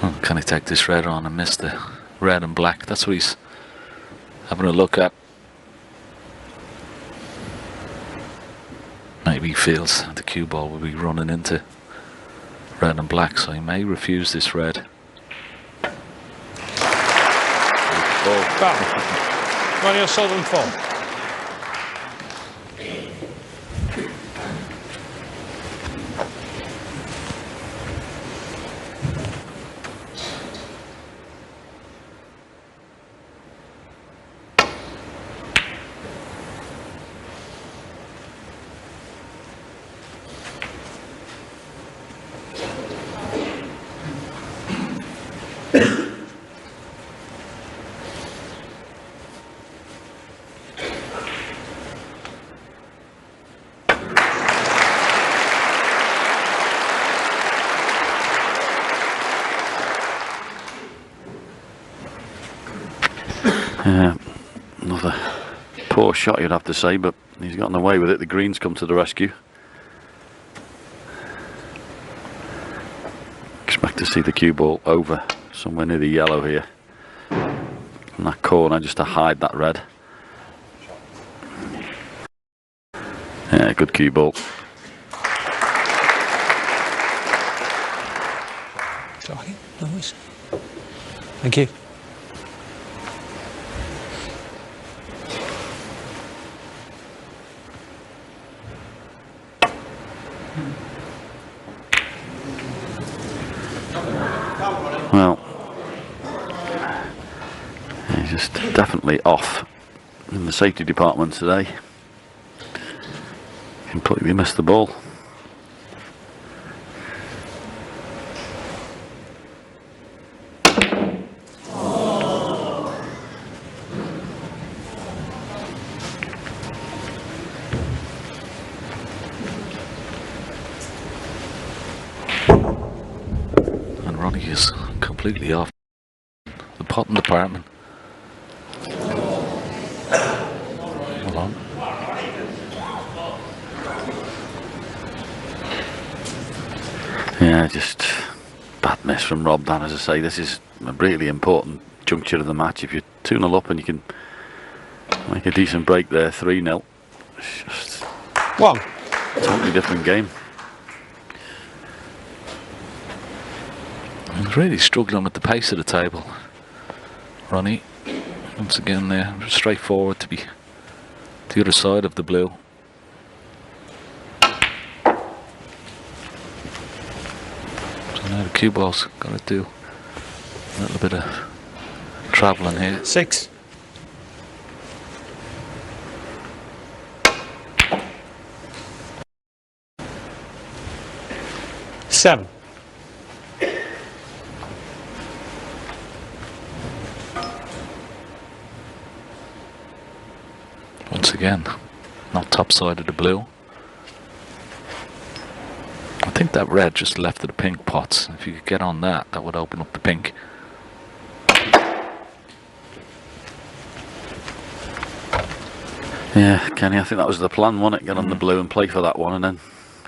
Oh, can he take this red on and miss the red and black? That's what he's having a look at. Maybe he feels the cue ball will be running into red and black, so he may refuse this red. Ronnie O'Sullivan 4. Another poor shot, you'd have to say, but he's gotten away with it. The greens come to the rescue. Expect to see the cue ball over somewhere near the yellow here, in that corner, just to hide that red. Yeah, good cue ball. Sorry, nice. Thank you. Well, he's just definitely off in the safety department today. Completely missed the ball. And Ronnie is completely off the potting department. Hold on. Yeah, just bad miss from Rob Dan. As I say, this is a really important juncture of the match. If you're 2-0 up and you can make a decent break there, 3-0, it's just One. a totally different game. He's really struggling with the pace of the table, Ronnie. Once again there, straightforward to be the other side of the blue. So now the cue ball's got to do a little bit of travelling here. 6. Seven. Once again, not top side of the blue. I think that red just left of the pink pots. If you could get on that, that would open up the pink. Yeah, Kenny, I think that was the plan, wasn't it? Get on the blue and play for that one and then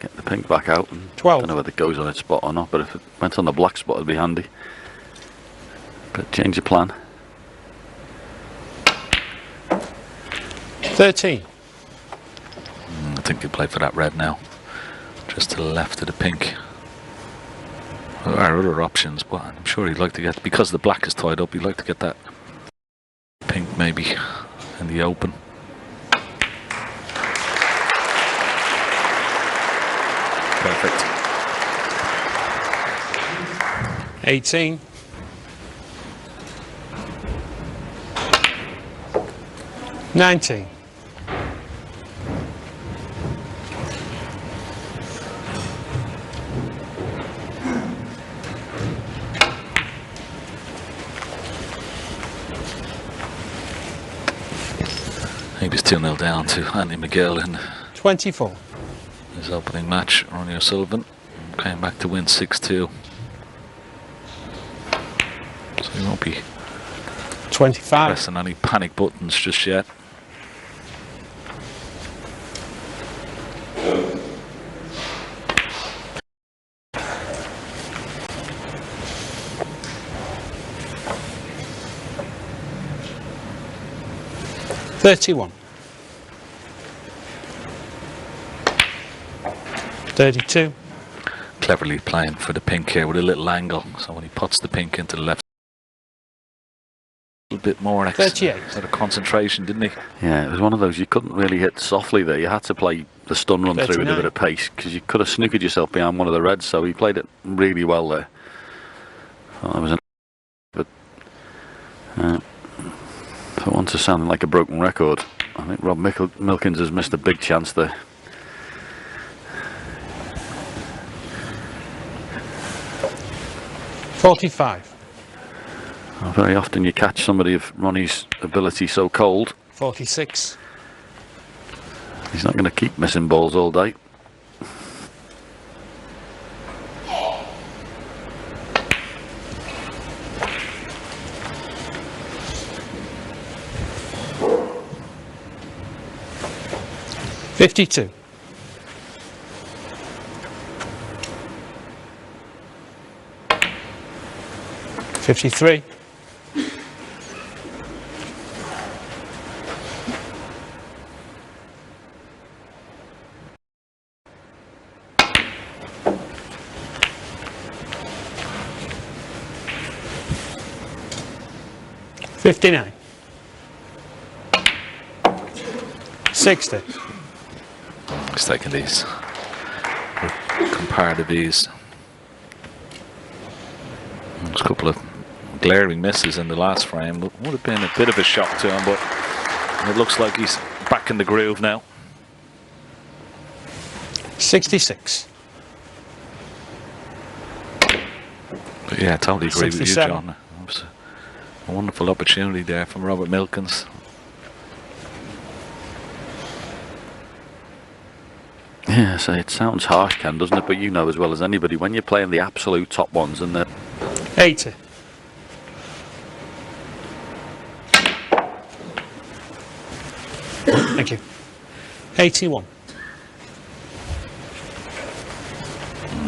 get the pink back out. And 12. I don't know whether it goes on its spot or not, but if it went on the black spot, it'd be handy. But change your plan. 13. I think you play for that red now. Just to the left of the pink. There are other options, but I'm sure he'd like to get, because the black is tied up, he'd like to get that pink maybe in the open. Perfect. 18. 19. He was 2-0 down to Andy McGill in 24. his opening match. Ronnie O'Sullivan came back to win 6-2. So he won't be 25. pressing any panic buttons just yet. 31. 32. Cleverly playing for the pink here with a little angle. So when he puts the pink into the left, a little bit more 38. sort of concentration, didn't he? Yeah, it was one of those you couldn't really hit softly there. You had to play the stun run through with a 39. bit of pace because you could have snookered yourself behind one of the reds. So he played it really well there. Well, that was but for once it sounded like a broken record. I think Rob Milkins has missed a big chance there. $45. Very often you catch somebody of Ronnie's ability so cold. 46. He's not going to keep missing balls all day. $52. 53. 59. 60. He's taking these with comparative ease. There's a couple of glaring misses in the last frame. Would have been a bit of a shock to him, but it looks like he's back in the groove now. 66. But yeah, I totally agree with you, 67. John. It was a wonderful opportunity there from Robert Milkins. Yeah, so it sounds harsh, Ken, doesn't it? But you know as well as anybody, when you're playing the absolute top ones and they're 80. Thank you. 81.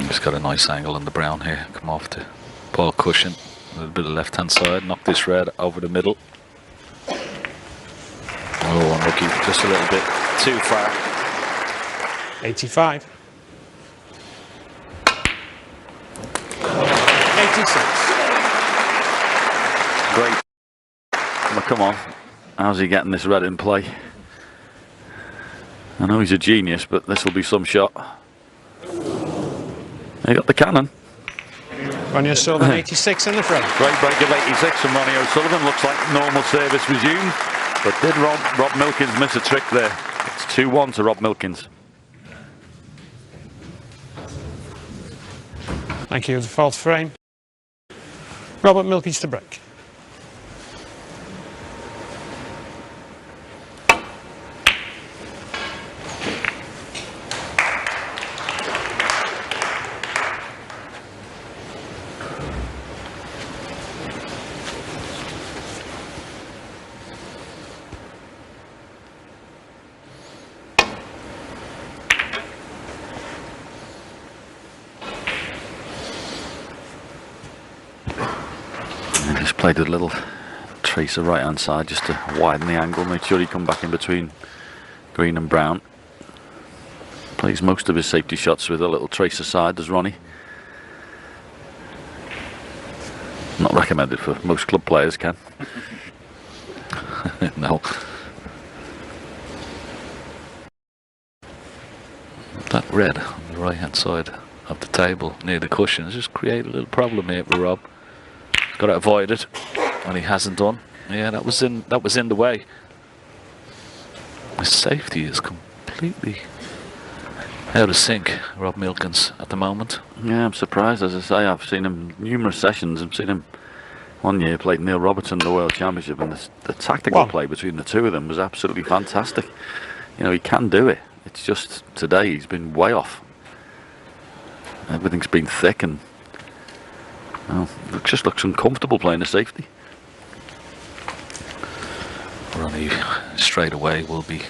He's got a nice angle on the brown here. Come off the ball cushion. A little bit of left hand side. Knock this red over the middle. Oh, unlucky. Just a little bit too far. 85. 86. great. Come on. How's he getting this red in play? I know he's a genius, but this will be some shot. He got the cannon. Ronnie O'Sullivan, 86 in the front. Great break of 86 from Ronnie O'Sullivan. Looks like normal service resumed. But did Rob Milkins miss a trick there? It's 2-1 to Rob Milkins. Thank you. The fourth frame. Robert Milkins to break. Played a little tracer right hand side just to widen the angle, make sure he come back in between green and brown. Plays most of his safety shots with a little tracer side, does Ronnie. Not recommended for most club players, Ken. No. That red on the right hand side of the table near the cushions just create a little problem here for Rob. Got to avoid it, and he hasn't done. Yeah, that was in the way. His safety is completely out of sync, Rob Milkins, at the moment. Yeah, I'm surprised. As I say, I've seen him numerous sessions. I've seen him one year played Neil Robertson in the World Championship, and the tactical play between the two of them was absolutely fantastic. You know, he can do it. It's just today he's been way off. Everything's been thick and it just looks uncomfortable playing the safety. Ronnie straight away will be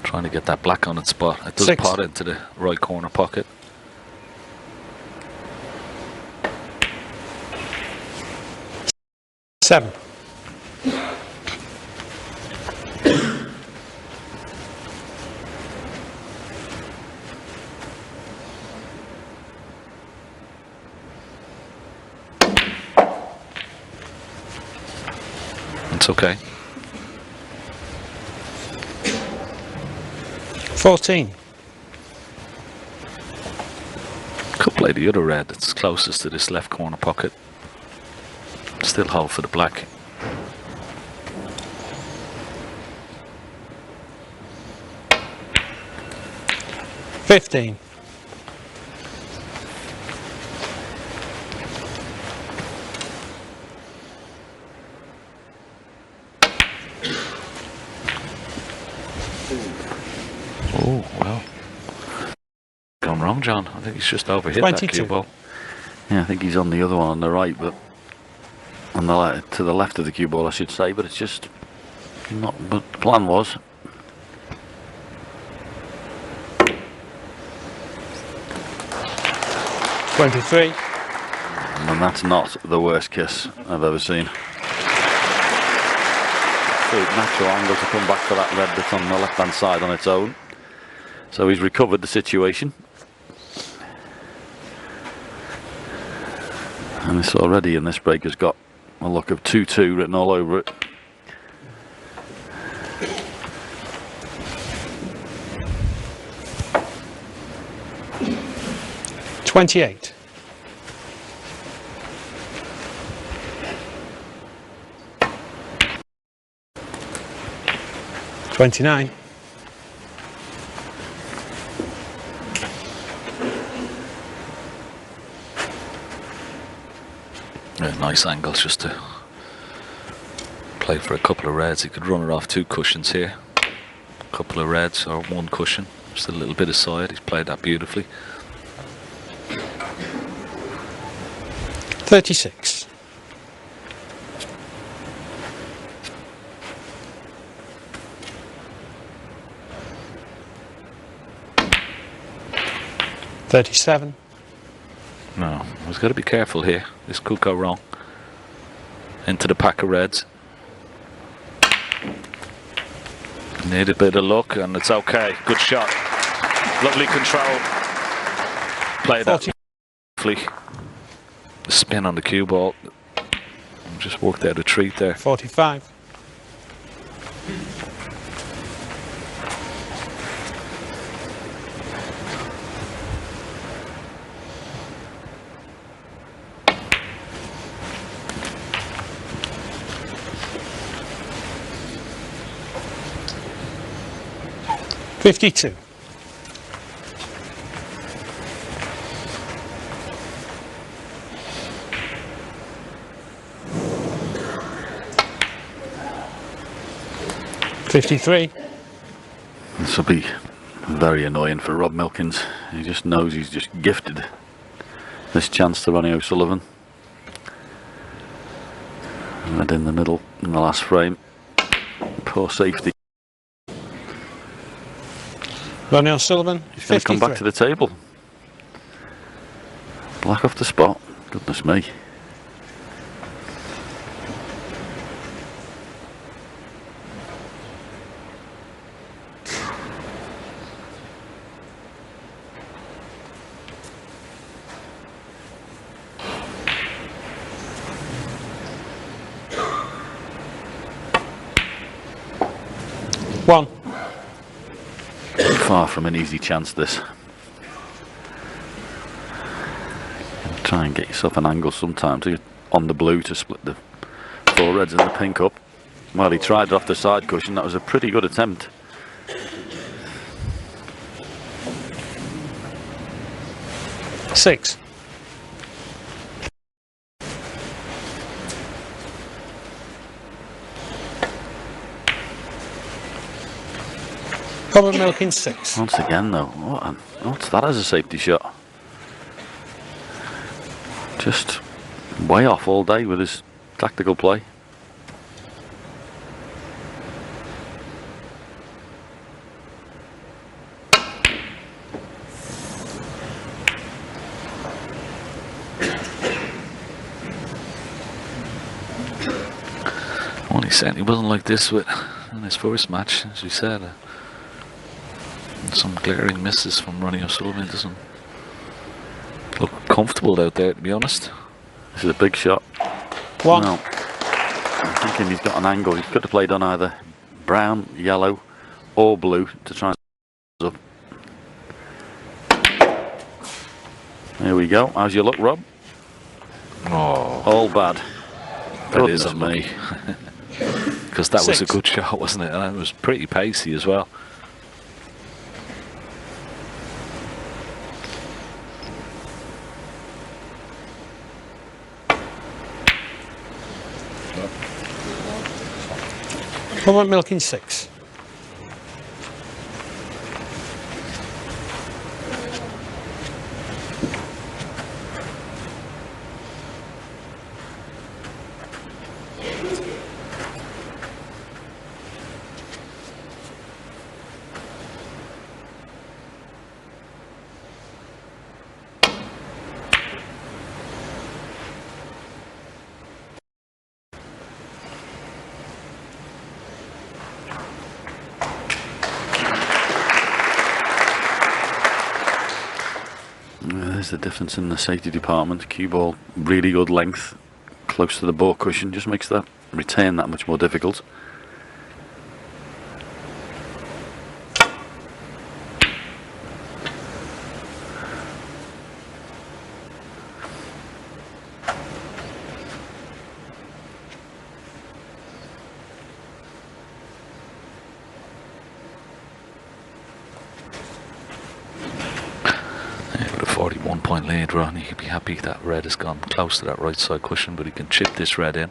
trying to get that black on its spot. It does 6. pot into the right corner pocket. It's okay. 14. Could play the other red that's closest to this left corner pocket. Still hold for the black. $15. Oh, well. Gone wrong, John. I think he's just overhit 22. that cue ball. Yeah, I think he's on the other one on the right, but on the to the left of the cue ball, I should say. But it's just not. But the plan was. $23. And that's not the worst kiss I've ever seen. So natural angle to come back for that red that's on the left hand side on its own. So he's recovered the situation. And this already in this break has got a look of 2-2 written all over it. $28. $29. Nice angles just to play for a couple of reds. He could run it off 2 cushions here. A couple of reds or 1 cushion. Just a little bit of side. He's played that beautifully. 36. $37. No, he's got to be careful here. This could go wrong. Into the pack of reds. Need a bit of luck, and it's okay. Good shot. Lovely control. Play that beautifully. The spin on the cue ball. Just worked out a treat there. 45. $52. $53. This will be very annoying for Rob Milkins. He just knows he's just gifted this chance to Ronnie O'Sullivan. Red in the middle in the last frame. Poor safety. Ronnie O'Sullivan, He's going to come back to the table. Black off the spot. Goodness me. One. Far from an easy chance, this. Try and get yourself an angle sometimes on the blue to split the 4 reds and the pink up. Well, he tried it off the side cushion. That was a pretty good attempt. $6. Robert Milkins, 6. Once again, though, what's that as a safety shot? Just way off all day with his tactical play. Well, he certainly wasn't like this in his first match, as you said. Some glaring misses from Ronnie O'Sullivan. Doesn't look comfortable out there, to be honest. This is a big shot. One. No. I'm thinking he's got an angle. He could have played on either brown, yellow, or blue to try and up. There we go. How's your luck, Rob? Oh, All bad. that is Goodness unlucky. me. Because that was a 6. good shot, wasn't it? And it was pretty pacey as well. What about Milkins 6? There's the difference in the safety department. Cue ball, really good length, close to the ball cushion, just makes that return that much more difficult. With a 41-point lead, Ronnie, he'd be happy that red has gone close to that right side cushion, but he can chip this red in.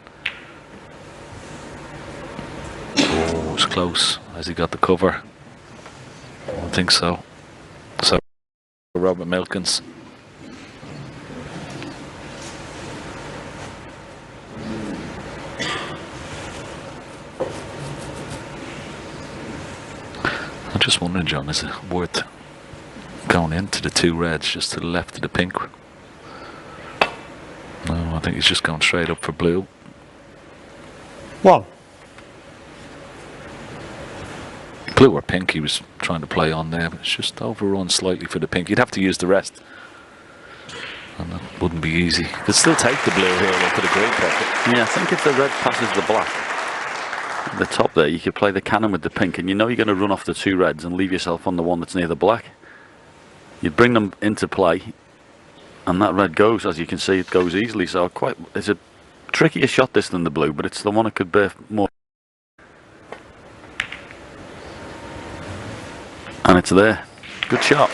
Oh, it's close. Has he got the cover? I don't think so. So, Robert Milkins. I'm just wondering, John, is it worth going into the 2 reds just to the left of the pink? No, I think he's just going straight up for blue. 1. Blue or pink he was trying to play on there, but it's just overrun slightly for the pink. You'd have to use the rest, and that wouldn't be easy. Could still take the blue here up to the green pocket. Yeah, I think if the red passes the black at the top there, you could play the cannon with the pink, and you know you're going to run off the 2 reds and leave yourself on the one that's near the black. You'd bring them into play, and that red goes, as you can see, it goes easily. So it's a trickier shot this than the blue, but it's the one that could bear more. And it's there. Good shot.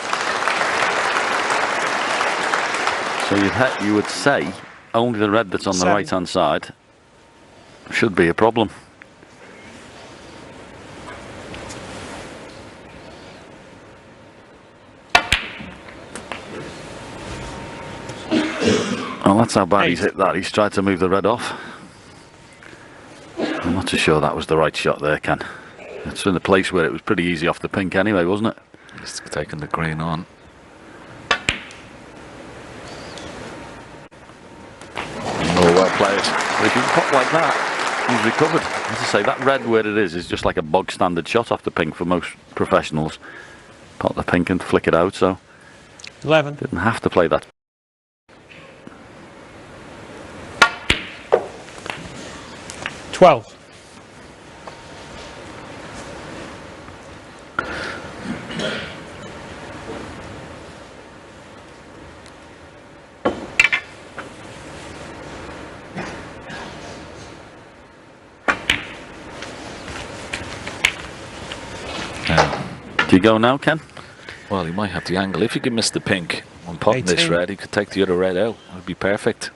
So you would say only the red that's on the 7. right hand side should be a problem. Well, that's how bad 8. he's hit that. He's tried to move the red off. I'm not too sure that was the right shot there, Ken. It's in a place where it was pretty easy off the pink anyway, wasn't it? He's taking the green on. Oh, well played. But if you pop like that, he's recovered. As I say, that red where it is just like a bog standard shot off the pink for most professionals. Pop the pink and flick it out, so 11. didn't have to play that. Twelve. Do you go now, Ken? Well, he might have the angle. If he can miss the pink on potting this 18. red, he could take the other red out. It would be perfect.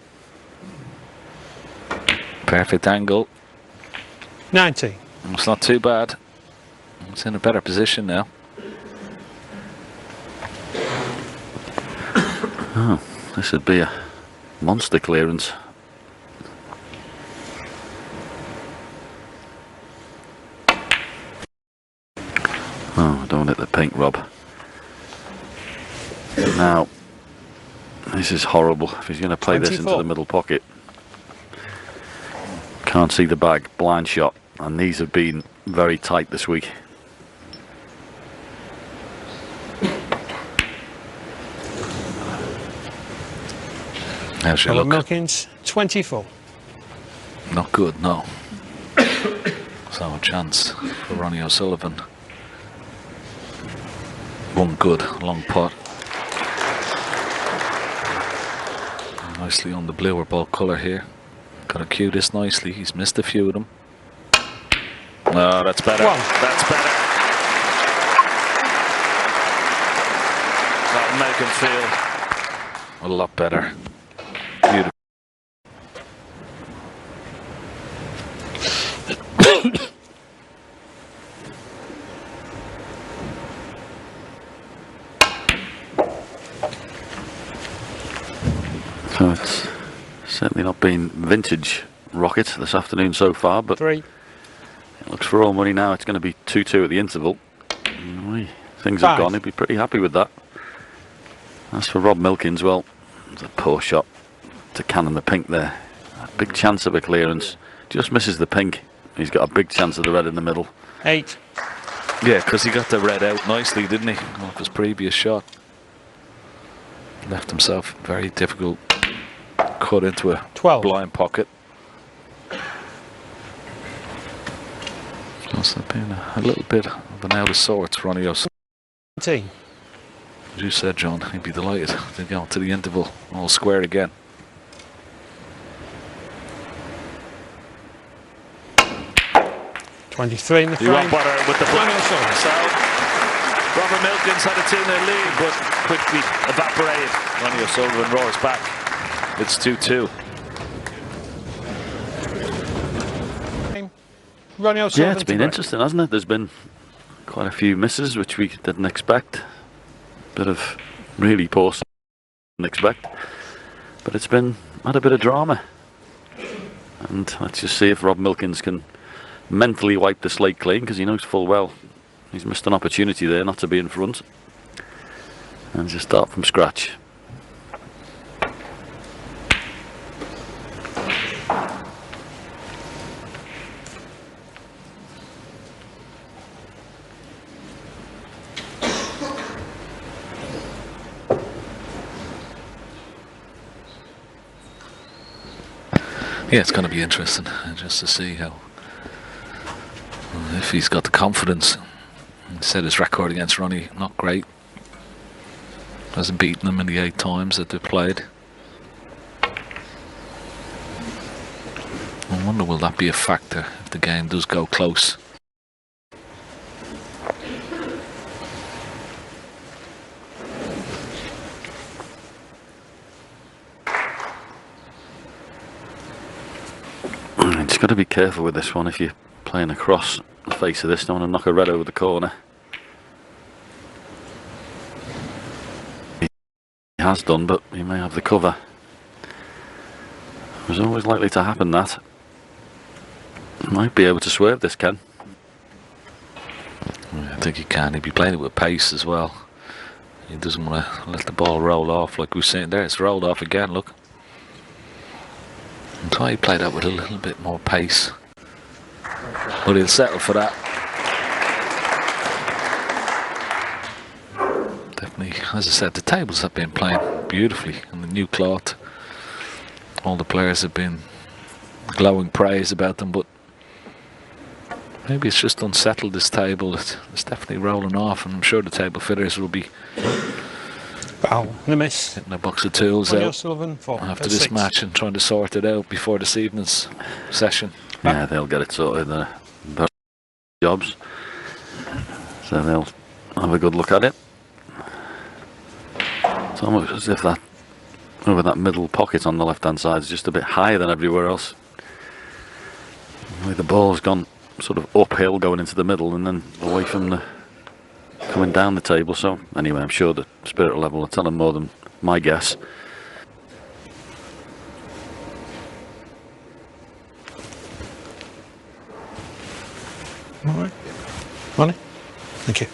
Perfect angle. 19. It's not too bad. It's in a better position now. Oh, this would be a monster clearance. Oh, don't hit the pink, Rob. Now, this is horrible. If he's going to play this into 24. the middle pocket. Can't see the bag, blind shot. And these have been very tight this week. How's your Robert look? Milkins 24. Not good, no. So a chance for Ronnie O'Sullivan. One good long putt. Nicely on the blue or ball colour here. Got to cue this nicely. He's missed a few of them. No, that's better. That's better. That'll make him feel a lot better. Beautiful. So it's certainly not been vintage rocket this afternoon so far, but 3. it looks for all money now. It's going to be 2-2 at the interval. Things have 5. gone. He'd be pretty happy with that. As for Rob Milkins, well, it's a poor shot to cannon the pink there. A big chance of a clearance. Just misses the pink. He's got a big chance of the red in the middle. 8. Yeah, because he got the red out nicely, didn't he? Off his previous shot. Left himself very difficult cut into a 12. blind pocket. Must have been a little bit of an out of sorts, Ronnie O'Sullivan. 17. As you said, John, he'd be delighted to go to the interval all square again. $23 in the You frame. won't bother with the black. Ronnie O'Sullivan. So, Robert Milkins had a 2-0 lead, but quickly evaporated. Ronnie O'Sullivan roars back. It's 2-2. Ronnie O'Sullivan. Yeah, it's been interesting, hasn't it? There's been quite a few misses, which we didn't expect. Bit of really poor didn't expect. But it's been had a bit of drama. And let's just see if Rob Milkins can mentally wipe the slate clean, because he knows full well he's missed an opportunity there not to be in front. And just start from scratch. Yeah, it's going to be interesting just to see how, if he's got the confidence. He said his record against Ronnie, not great. Hasn't beaten him in the 8 times that they've played. I wonder, will that be a factor if the game does go close? Just got to be careful with this one if you're playing across the face of this. Don't want to knock a red over the corner. He has done, but he may have the cover. It was always likely to happen, that. Might be able to swerve this, Ken. Yeah, I think he can. He'd be playing it with pace as well. He doesn't want to let the ball roll off like we were saying there. It's rolled off again, look. I'm trying to play that with a little bit more pace. But he'll settle for that. Definitely, as I said, the tables have been playing beautifully. And the new cloth, all the players have been glowing praise about them, but maybe it's just unsettled, this table. It's definitely rolling off, and I'm sure the table fitters will be Foul. And a miss. getting a box of tools Ronnie out O'Sullivan after this 6. match and trying to sort it out before this evening's session. Yeah, they'll get it sorted. They're better jobs. So they'll have a good look at it. It's almost as if that over that middle pocket on the left hand side is just a bit higher than everywhere else. The ball's gone sort of uphill going into the middle and then away from the coming down the table. So anyway, I'm sure the spirit level will tell him more than my guess. All right. Ronnie? Thank you.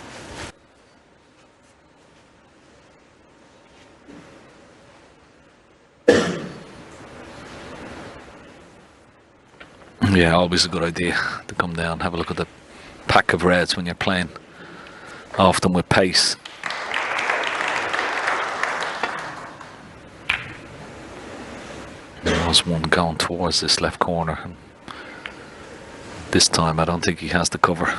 Yeah, always a good idea to come down, have a look at the pack of reds when you're playing, often with pace. There was one going towards this left corner. This time I don't think he has the cover.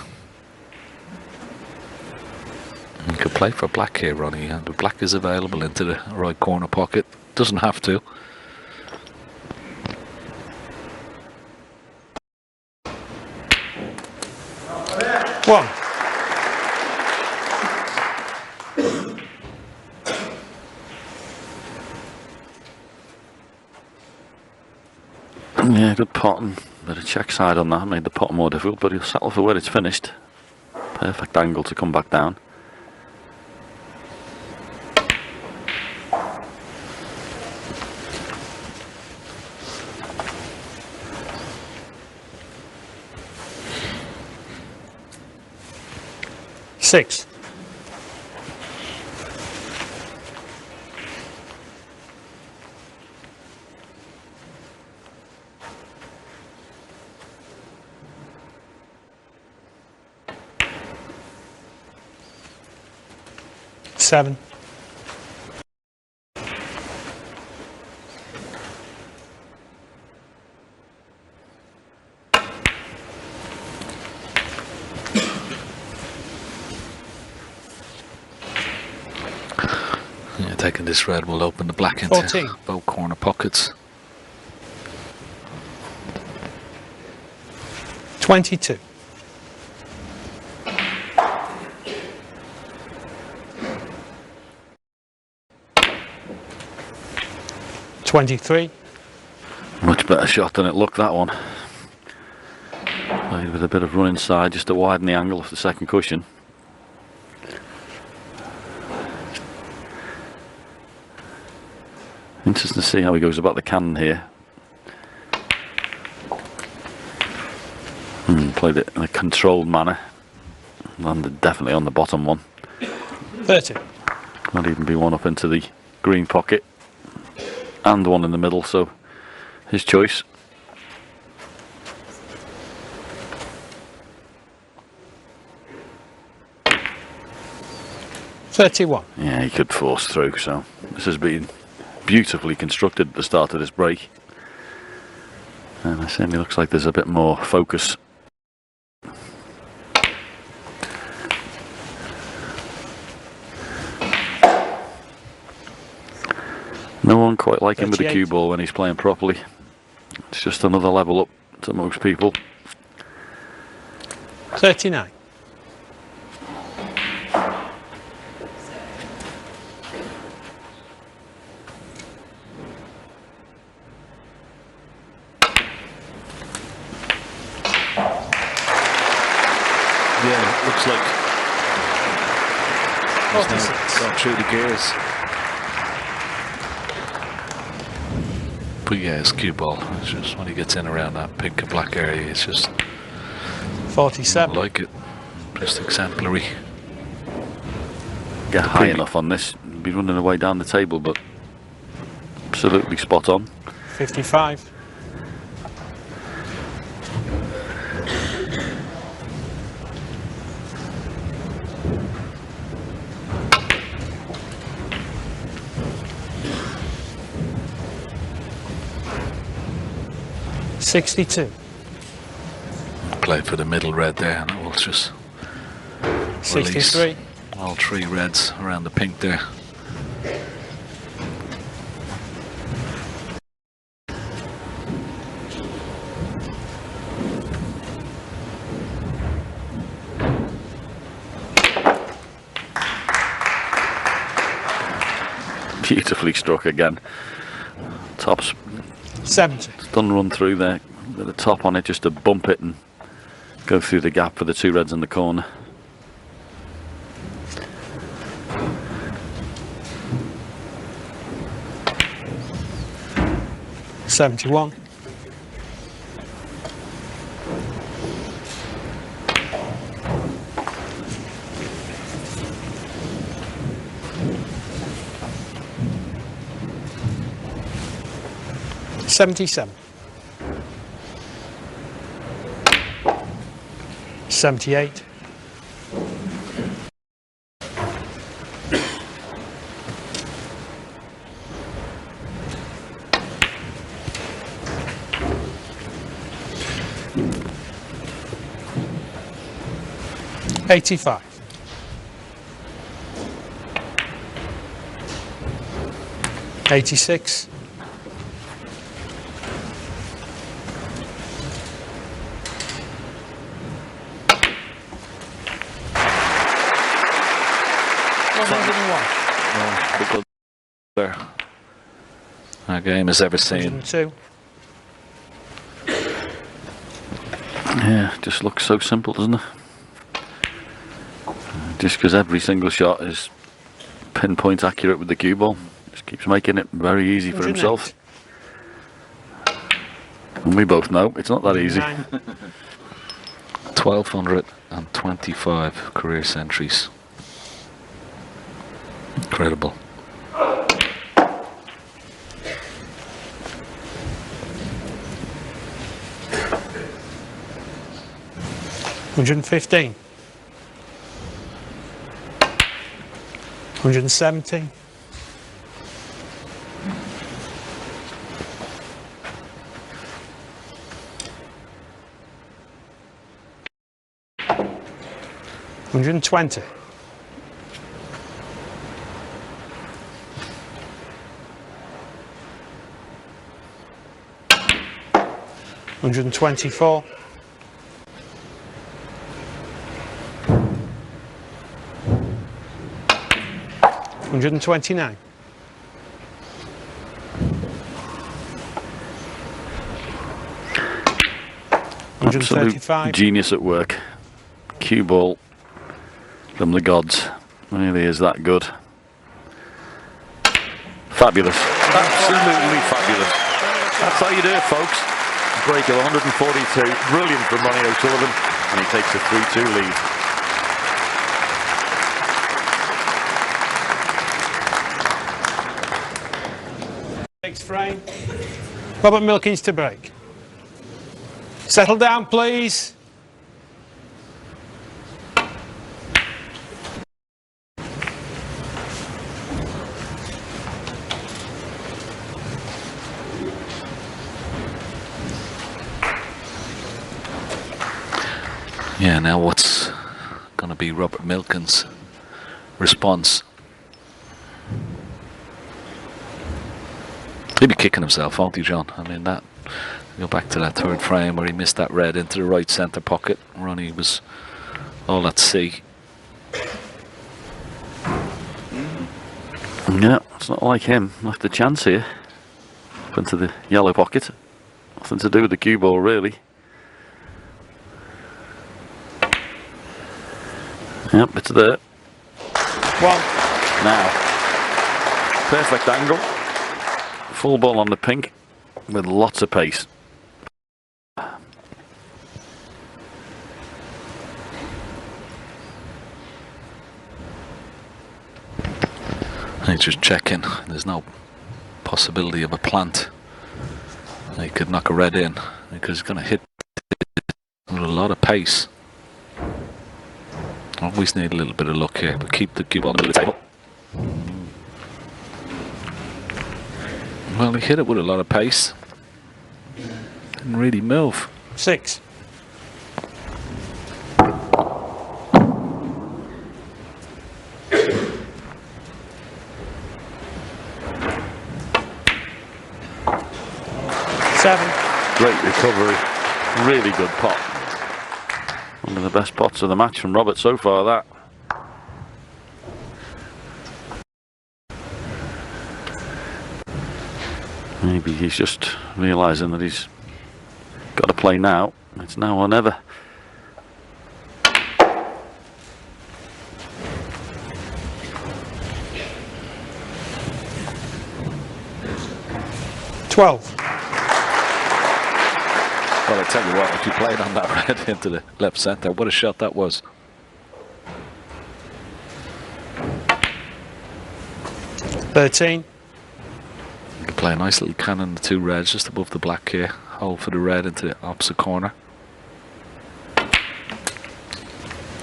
He could play for black here, Ronnie. And the black is available into the right corner pocket. Doesn't have to. One. Yeah, good pot and bit of check side on that. Made the pot more difficult, but he'll settle for where it's finished. Perfect angle to come back down. Six. Seven. Yeah, taking this red will open the black into 14. both corner pockets. 22. $23. Much better shot than it looked, that one. Played with a bit of run inside just to widen the angle of the second cushion. Interesting to see how he goes about the cannon here. Played it in a controlled manner. Landed definitely on the bottom one. 30. Might even be one up into the green pocket. And one in the middle, so his choice. $31. Yeah, he could force through, so this has been beautifully constructed at the start of this break. And it certainly looks like there's a bit more focus. No one quite like him with the cue ball when he's playing properly. It's just another level up to most people. 39. Yeah, it looks like he's 46. now gone through the gears. But yeah, his cue ball. It's just when he gets in around that pink and black area, it's just 47. I like it. Just exemplary. Get high enough on this, be running away down the table, but absolutely spot on. 55. $62. Play for the middle red there, and it will just release 63. all three reds around the pink there. Beautifully struck again. Tops 70. done run through there with the top on it just to bump it and go through the gap for the two reds in the corner. $71. $77. 78. 85. 86. 101. There. Our game has ever seen. 102. Yeah, just looks so simple, doesn't it? Just because every single shot is pinpoint accurate with the cue ball, just keeps making it very easy for himself. And we both know it's not that easy. 1,225 career centuries. Incredible. $115. 170. 120. 124. 129. 135. Absolute genius at work. Cue ball from the gods. Really is that good. Fabulous. Absolutely fabulous. That's how you do it, folks. Break of 142. Brilliant from Ronnie O'Sullivan. And he takes a 3-2 lead. Next frame. Robert Milkins to break. Settle down, please. Yeah, now what's going to be Robert Milkins' response? He'll be kicking himself, won't he, John? I mean, that. Go back to that third frame where he missed that red into the right centre pocket. Ronnie was all at sea. Yeah, it's not like him. Left a chance here. Up into the yellow pocket. Nothing to do with the cue ball, really. Yep, it's there. One. Now, perfect angle. Full ball on the pink with lots of pace. He's just checking. There's no possibility of a plant. He could knock a red in because he's going to hit with a lot of pace. Always need a little bit of luck here, but keep the cube on the table. Well, he hit it with a lot of pace. Didn't really move. 6. 7. Great recovery. Really good pot. One of the best pots of the match from Robert so far, that. Maybe he's just realising that he's got to play now. It's now or never. $12. Well, I tell you what, if you played on that red into the left centre, what a shot that was. $13. You can play a nice little cannon, the two reds just above the black here. Hole for the red into the opposite corner.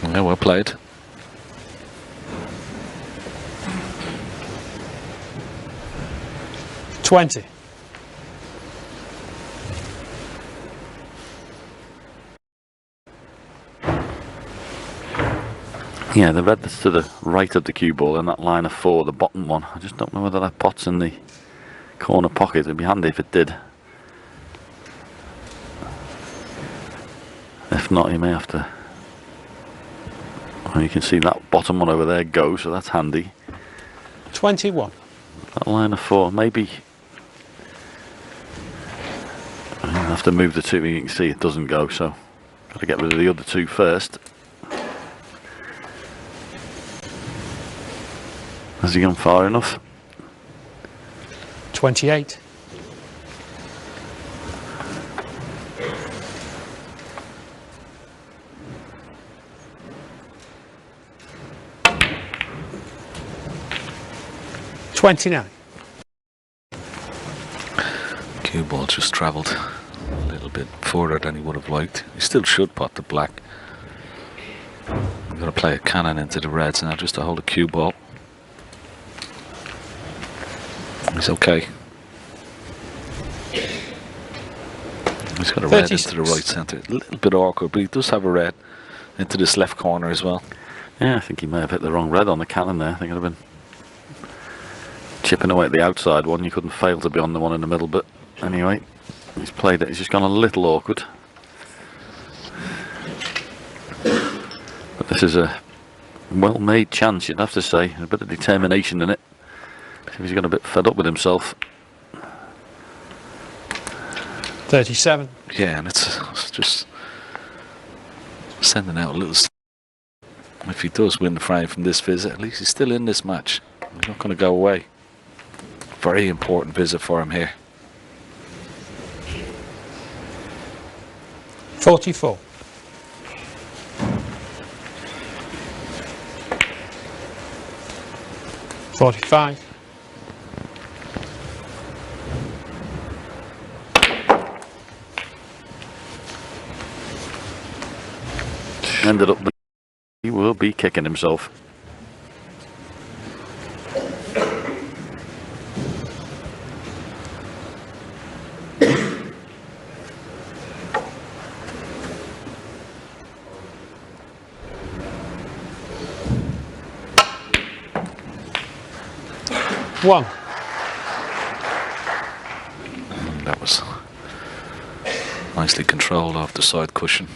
Yeah, well played. $20. 1 Yeah, the red that's to the right of the cue ball in that line of 4, the bottom one. I just don't know whether that pot's in the corner pocket. It'd be handy if it did. If not, you may have to. Well, you can see that bottom one over there go, so that's handy. 21. That line of 4, maybe. I'll have to move the 2. You can see it doesn't go, so got to get rid of the other 2 first. Has he gone far enough? 28. $29. Cue ball just travelled a little bit further than he would have liked. He still should pot the black. I'm going to play a cannon into the reds now just to hold the cue ball. He's okay. He's got a red 36. into the right centre. A little bit awkward, but he does have a red into this left corner as well. Yeah, I think he may have hit the wrong red on the cannon there. I think it would have been chipping away at the outside one. You couldn't fail to be on the one in the middle, but anyway, he's played it. He's just gone a little awkward. But this is a well-made chance, you'd have to say. A bit of determination in it. He's got a bit fed up with himself. 37. Yeah, and it's just sending out a little. If he does win the frame from this visit, at least he's still in this match. He's not going to go away. Very important visit for him here. 44. $45. Ended up, he will be kicking himself. One. That was nicely controlled off the side cushion.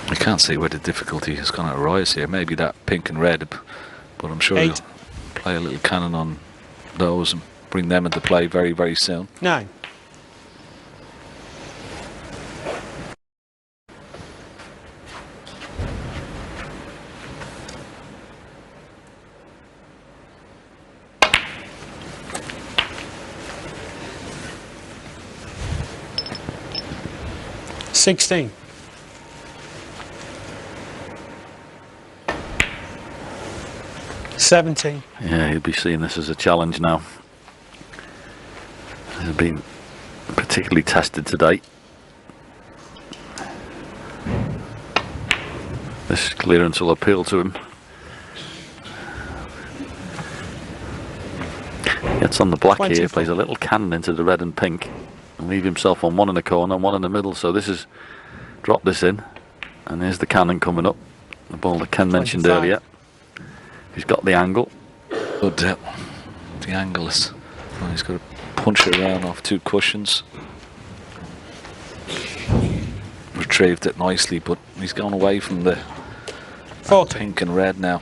I can't see where the difficulty is going to arise here. Maybe that pink and red, but I'm sure he'll play a little cannon on those and bring them into play very, very soon. 9. $16. 17. Yeah, he'll be seeing this as a challenge now. He's been particularly tested today. This clearance will appeal to him. Gets on the black 24. here, plays a little cannon into the red and pink, and leave himself on one in the corner and one in the middle. So this is drop this in, and there's the cannon coming up. The ball that Ken mentioned 25. earlier. He's got the angle. Good, the angle is. Well, he's got to punch it around off 2 cushions. Retrieved it nicely, but he's gone away from the 40. pink and red now.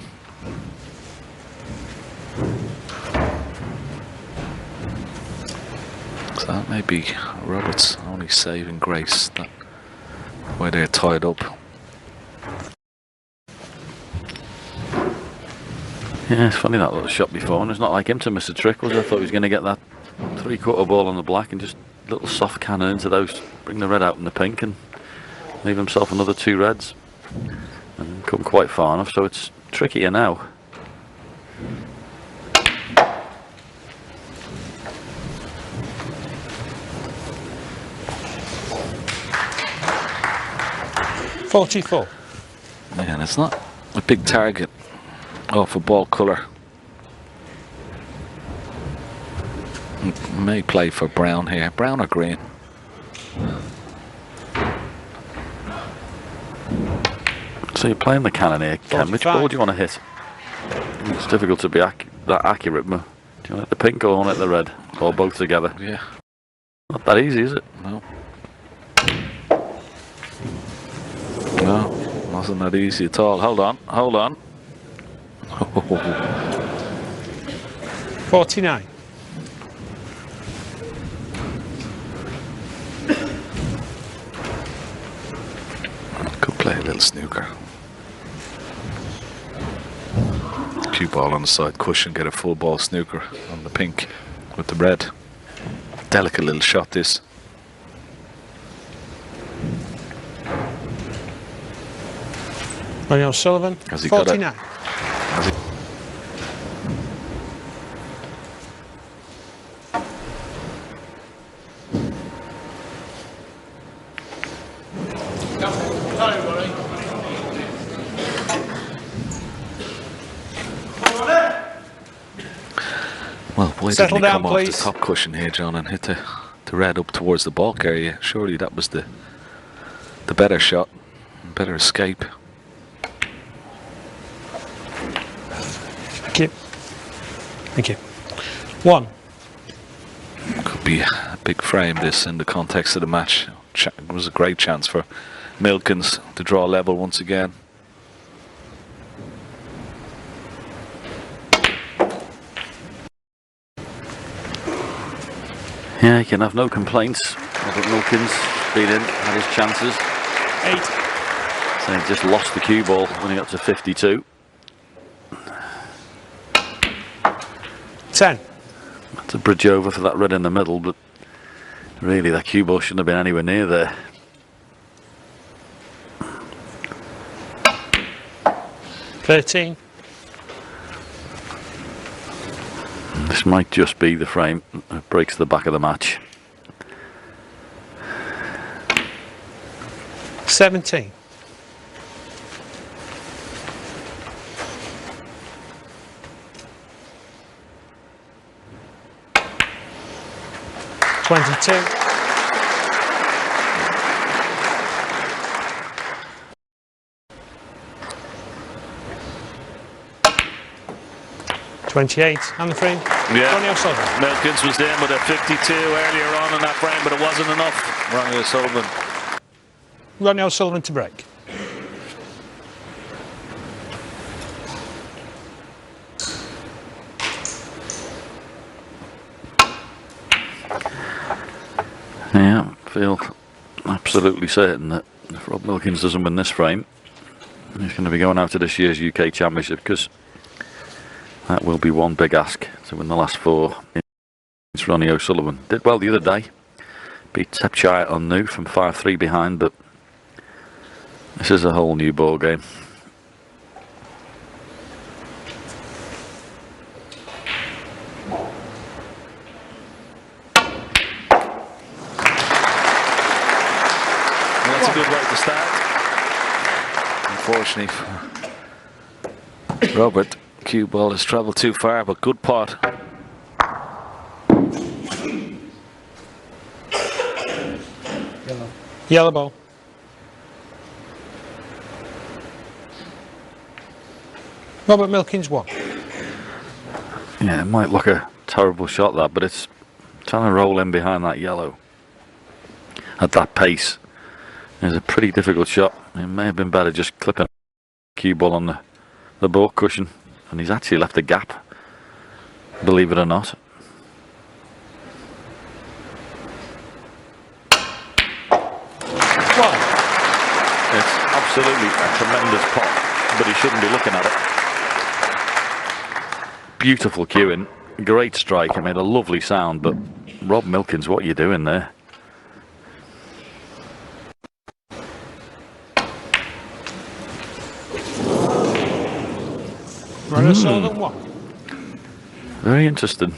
So that may be Roberts' only saving grace. That way they're tied up. Yeah, it's funny that little shot before, and it's not like him to miss a trick, was it? I thought he was going to get that 3/4 ball on the black and just a little soft cannon into those, bring the red out in the pink and leave himself another 2 reds. And come quite far enough, so it's trickier now. Yeah, and it's not a big target off a ball colour. May play for brown here. Brown or green? So you're playing the cannon here, Ken. Which ball do you want to hit? It's difficult to be that accurate. Do you want it the pink or want it the red? Or both together? Yeah. Not that easy, is it? No. No, wasn't that easy at all. Hold on, hold on. 49. Could play a little snooker. Cue ball on the side cushion, get a full ball snooker on the pink with the red. Delicate little shot this. Ronnie O'Sullivan, Has he got it? 49. Has he? Well, why didn't he come off the top cushion here, John, and hit the red up towards the balk area? Surely that was the better shot, better escape. Thank you. Thank you. 1. Could be a big frame, this, in the context of the match. It was a great chance for Milkins to draw level once again. Yeah, he can have no complaints. Robert Milkins been in, had his chances. 8. So he just lost the cue ball when he got to 52. 10. That's a bridge over for that red in the middle, but really that cue ball shouldn't have been anywhere near there. 13. This might just be the frame that breaks the back of the match. 17. 22. 28 and the frame. Yeah. Ronnie O'Sullivan. Milkins was in with a 52 earlier on in that frame, but it wasn't enough. Ronnie O'Sullivan. Ronnie O'Sullivan to break. Yeah, I feel absolutely certain that if Rob Milkins doesn't win this frame, he's going to be going out to this year's UK Championship, because that will be one big ask to win the last 4. It's Ronnie O'Sullivan. Did well the other day. Beat Tepchai on new from 5-3 behind, but this is a whole new ball game. Well, that's a good way to start. Unfortunately for Robert, cue ball has travelled too far, but good pot. Yellow ball. Robert Milkins 1. Yeah, it might look a terrible shot, that, but it's trying to roll in behind that yellow at that pace. It's a pretty difficult shot. It may have been better just clipping a cue ball on the ball cushion, and he's actually left a gap, believe it or not. It's absolutely a tremendous pot, but he shouldn't be looking at it. Beautiful cueing, great strike. I made a lovely sound, but Rob Milkins, what are you doing there? Ronnie O'Sullivan 1. Very interesting.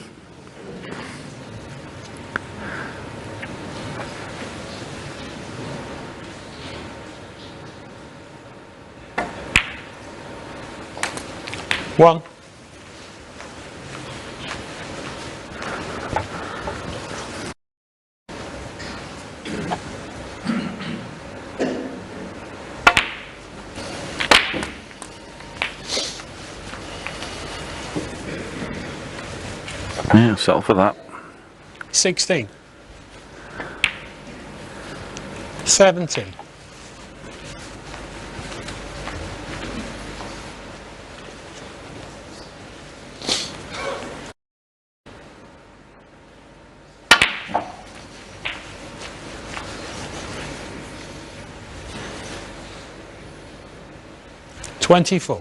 Yeah, settle for that. 16. 17. 24.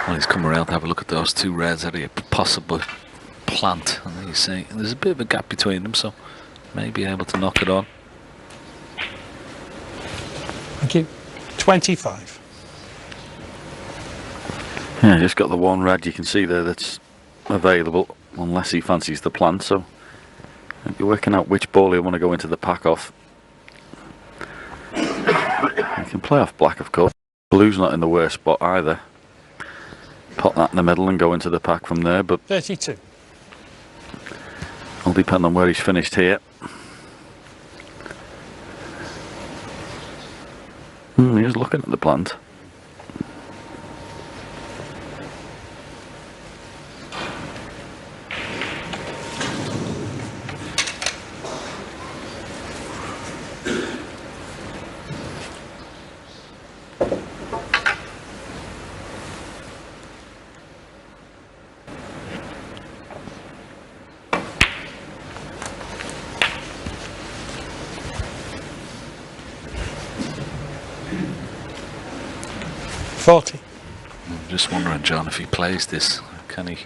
Well, he's come around to have a look at those two reds that he could possibly plant, and he's saying there's a bit of a gap between them, so may be able to knock it on. Thank you. 25. Yeah, just got the one red you can see there that's available, unless he fancies the plant, so you're working out which ball you want to go into the pack off. You can play off black, of course. Blue's not in the worst spot either. Pop that in the middle and go into the pack from there, but 32. it'll depend on where he's finished here. He's looking at the plant. I'm just wondering, John, if he plays this, can he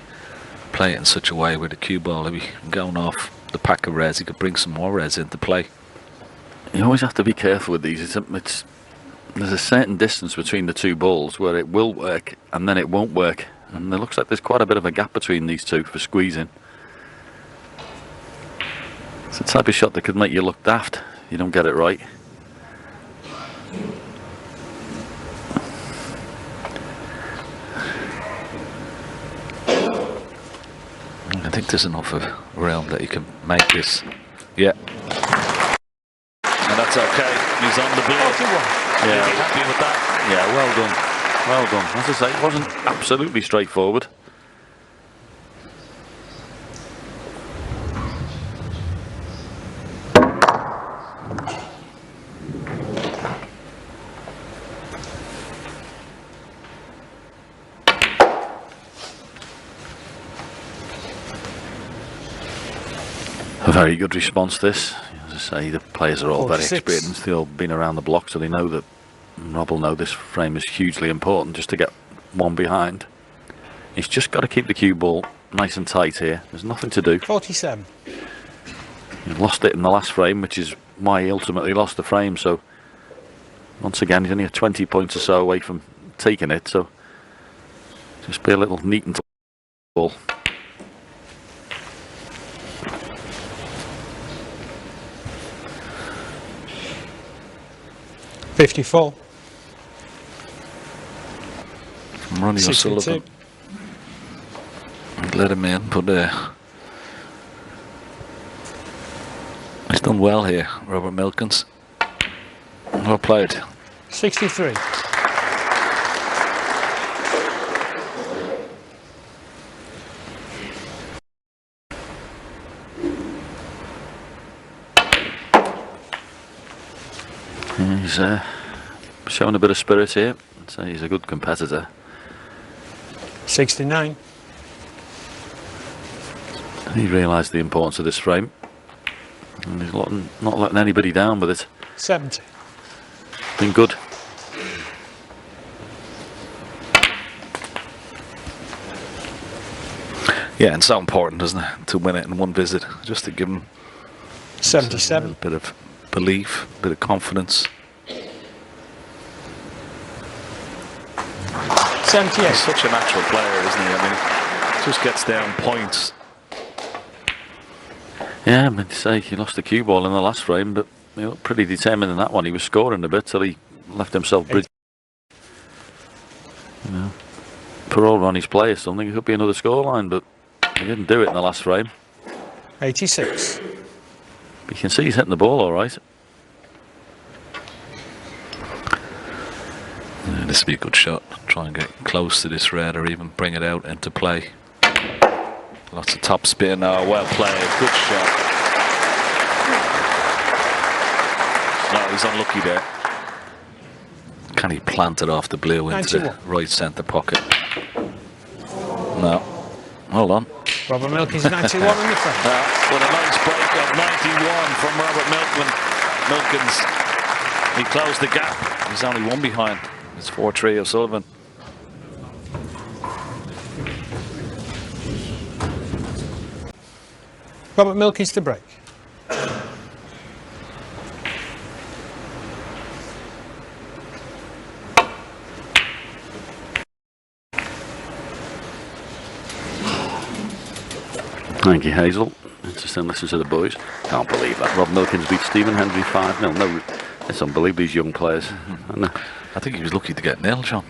play it in such a way where the cue ball, if he going off the pack of reds, he could bring some more reds into play. You always have to be careful with these. There's a certain distance between the two balls where it will work and then it won't work, and it looks like there's quite a bit of a gap between these two for squeezing. It's the type of shot that could make you look daft if you don't get it right. I think there's enough of realm that you can make this. Yeah. And that's okay. He's on the board. Yeah, happy with that. Yeah, well done. Well done. As I say, it wasn't absolutely straightforward. A very good response, this. As I say, the players are all very 46. experienced. They've all been around the block, so they know that Rob will know this frame is hugely important just to get one behind. He's just got to keep the cue ball nice and tight here. There's nothing to do. 47. He lost it in the last frame, which is why he ultimately lost the frame. So once again, he's only 20 points or so away from taking it. So just be a little neat and ball. $54. From Ronnie 62. O'Sullivan. Let him in, but he's done well here, Robert Milkins. Well played. 63. He's showing a bit of spirit here. I'd say he's a good competitor. 69. He realised the importance of this frame, and he's not letting anybody down with it. 70. Been good. Yeah, and so important, isn't it, to win it in one visit, just to give him 77. a bit of belief, a bit of confidence. 78. He's such a natural player, isn't he? I mean, just gets down points. Yeah, I mean, to say he lost the cue ball in the last frame, but he looked pretty determined in that one. He was scoring a bit till he left himself bridge. You know, for all Ronnie's players, I think it could be another scoreline, but he didn't do it in the last frame. 86. You can see he's hitting the ball all right. Yeah, this would be a good shot. Try and get close to this red or even bring it out into play. Lots of top spin. Oh, well played. Good shot. No, he's unlucky there. Can he plant it off the blue into 91. the right centre pocket? No. Hold on. Robert Milkins 91 on the front. With a nice break of 91 from Robert Milkins. He closed the gap. He's only one behind. It's 4-3 of Sullivan. Robert Milkins to break. Thank you, Hazel. Interesting listen to the boys. Can't believe that. Rob Milkins beat Stephen Hendry 5-0. No, it's unbelievable, these young players. I think he was lucky to get nil, John.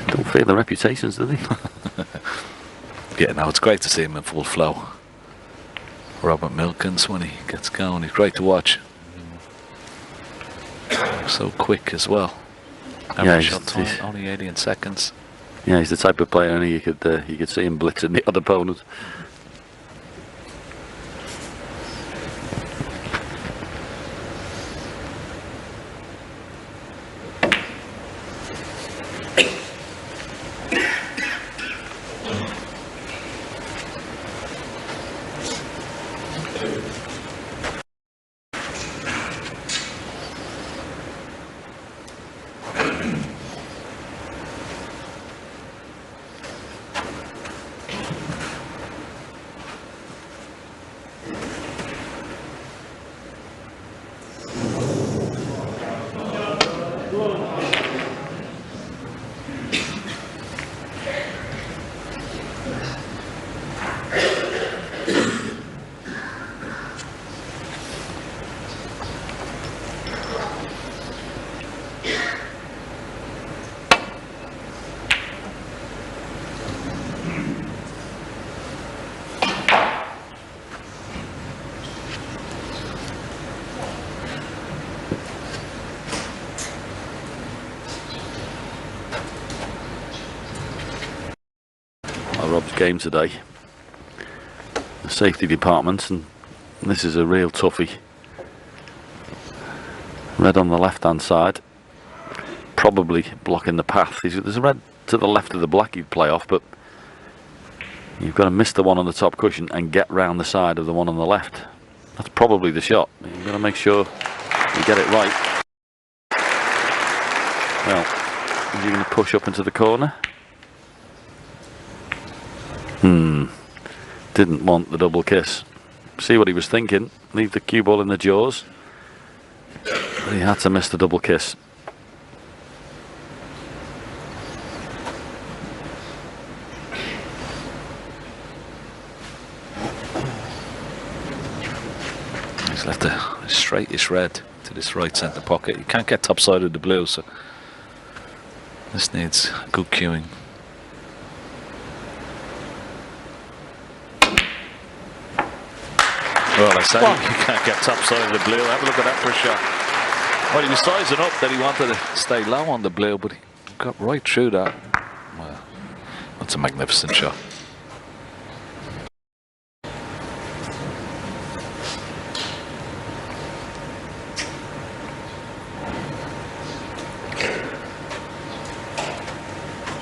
Don't fear the reputations, do they? Yeah, no, it's great to see him in full flow. Robert Milkins, when he gets going, he's great to watch. So quick as well. Average shot time, only 18 seconds. Yeah, he's the type of player, and you could see him blitzing the other opponent. Rob's game today, the safety department, and this is a real toughie. Red on the left hand side, probably blocking the path. There's a red to the left of the black he'd play off, but you've got to miss the one on the top cushion and get round the side of the one on the left. That's probably the shot. You've got to make sure you get it right. Well, is he going to push up into the corner? Didn't want the double kiss. See what he was thinking. Leave the cue ball in the jaws. But he had to miss the double kiss. He's left a straightish red to this right centre pocket. You can't get top side of the blue, so this needs good cueing. Well, I say you can't get top side of the blue. Have a look at that for a shot. Well, he was sizing up that he wanted to stay low on the blue, but he got right through that. Well, that's a magnificent shot.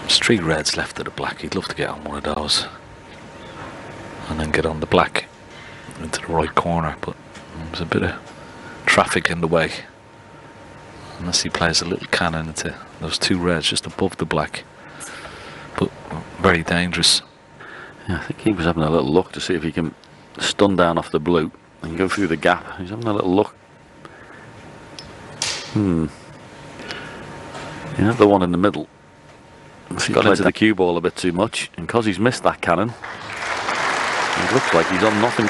There's 3 reds left of the black. He'd love to get on one of those and then get on the black into the right corner, but there's a bit of traffic in the way unless he plays a little cannon into those 2 reds just above the black, but very dangerous. Yeah, I think he was having a little look to see if he can stun down off the blue and go through the gap. He's having a little look. You have the one in the middle. He's got into the cue ball a bit too much, and because he's missed that cannon, it looks like he's on nothing.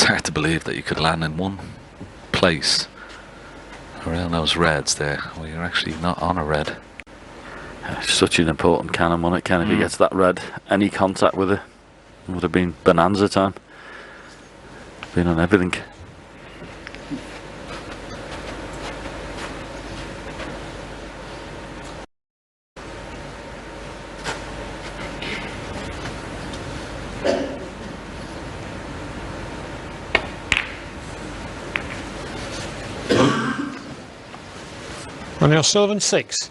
It's hard to believe that you could land in one place around those reds there where you're actually not on a red. It's such an important cannon on it. If he gets that red, any contact with it would have been bonanza time. Been on everything. Ronnie O'Sullivan 6.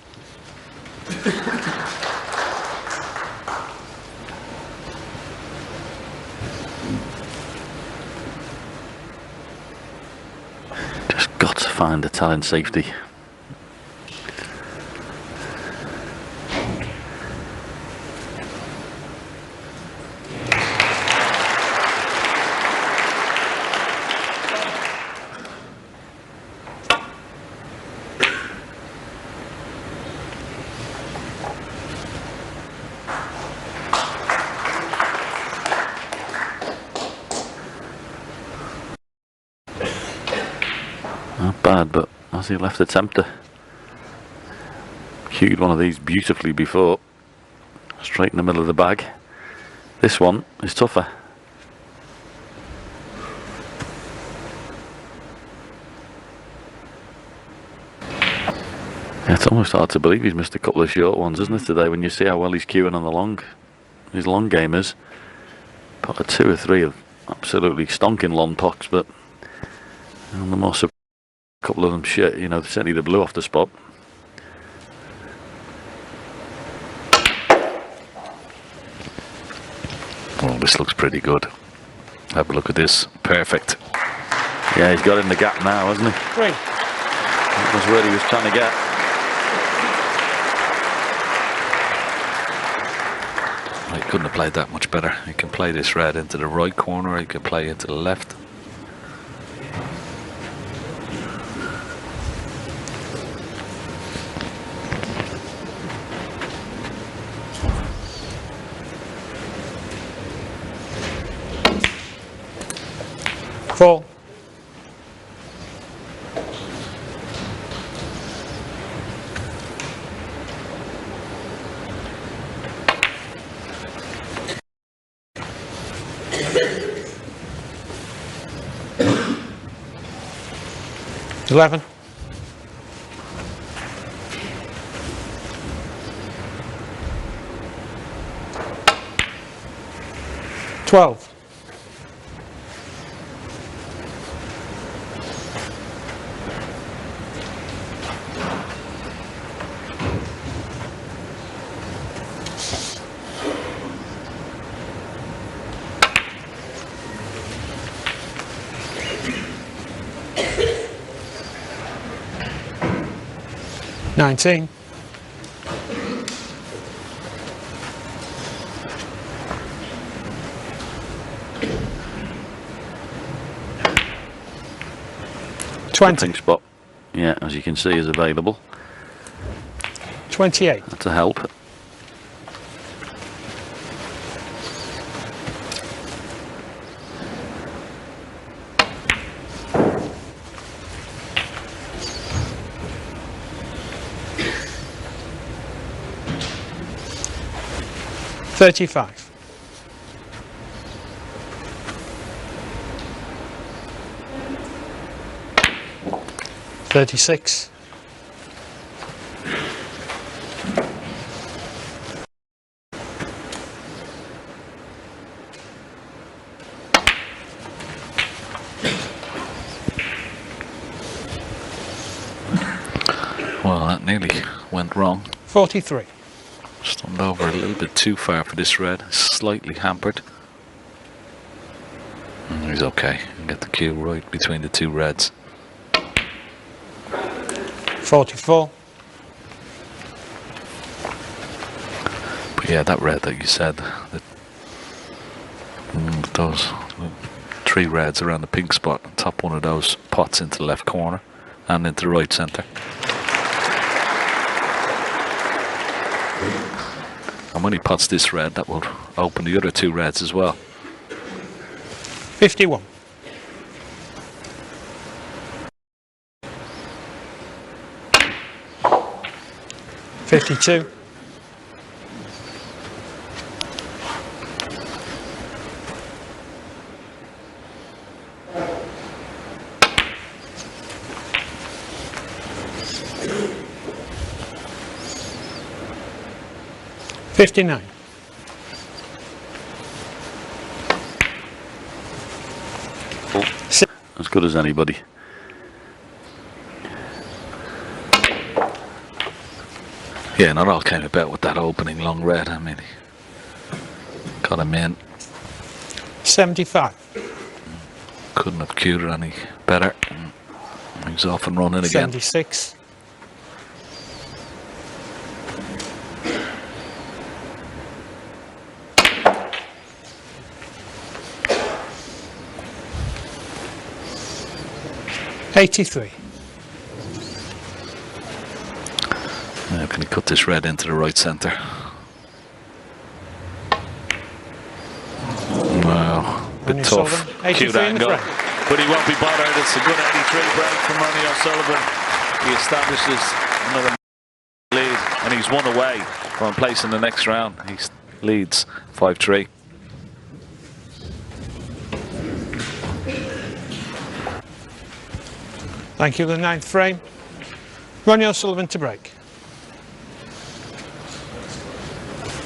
Just got to find Italian safety. Not bad, but as he left attempt to cued one of these beautifully before, straight in the middle of the bag. This one is tougher. Yeah, it's almost hard to believe he's missed a couple of short ones, isn't it, today, when you see how well he's cueing on his long gamers. Put a 2 or 3 of absolutely stonking long pucks, but on the more a couple of them shit, you know, certainly they blew off the spot. Oh, this looks pretty good. Have a look at this. Perfect. Yeah, he's got in the gap now, hasn't he? 3. That was where he was trying to get. He couldn't have played that much better. He can play this red into the right corner, he can play into the left. Four. Eleven. 12. 19. 20. Pink spot, yeah, as you can see, is available. 28. That's a help. $35. 36. 43. Stumped over a little bit too far for this red. Slightly hampered. He's okay. Get the cue right between the two reds. 44. But yeah, that red that you said, that those 3 reds around the pink spot, top one of those pots into the left corner and into the right centre. And when he pots this red, that will open the other 2 reds as well. 51. 52. $59. As good as anybody. Yeah, not all came about with that opening long red. I mean, got him in. 75. Couldn't have cued it any better. He's off and running again. 76. $83. Now can he cut this red into the right centre? Wow, bit Ronnie tough. O'Sullivan, Cute 83 in the angle, frame. but he won't be bothered. It's a good 83 break from Ronnie O'Sullivan. He establishes another lead, and he's 1 away from placing the next round. He leads 5-3. Thank you, the 9th frame. Ronnie O'Sullivan to break.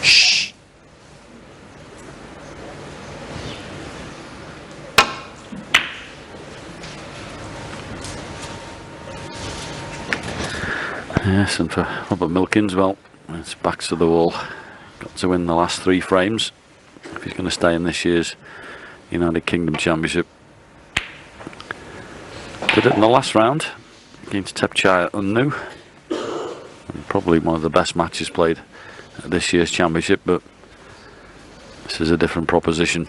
Shh. Yes, and for Robert Milkins, well, it's backs to the wall. Got to win the last 3 frames if he's going to stay in this year's United Kingdom Championship. Did it in the last round against Tepchai Unnu. Probably one of the best matches played at this year's championship, but this is a different proposition.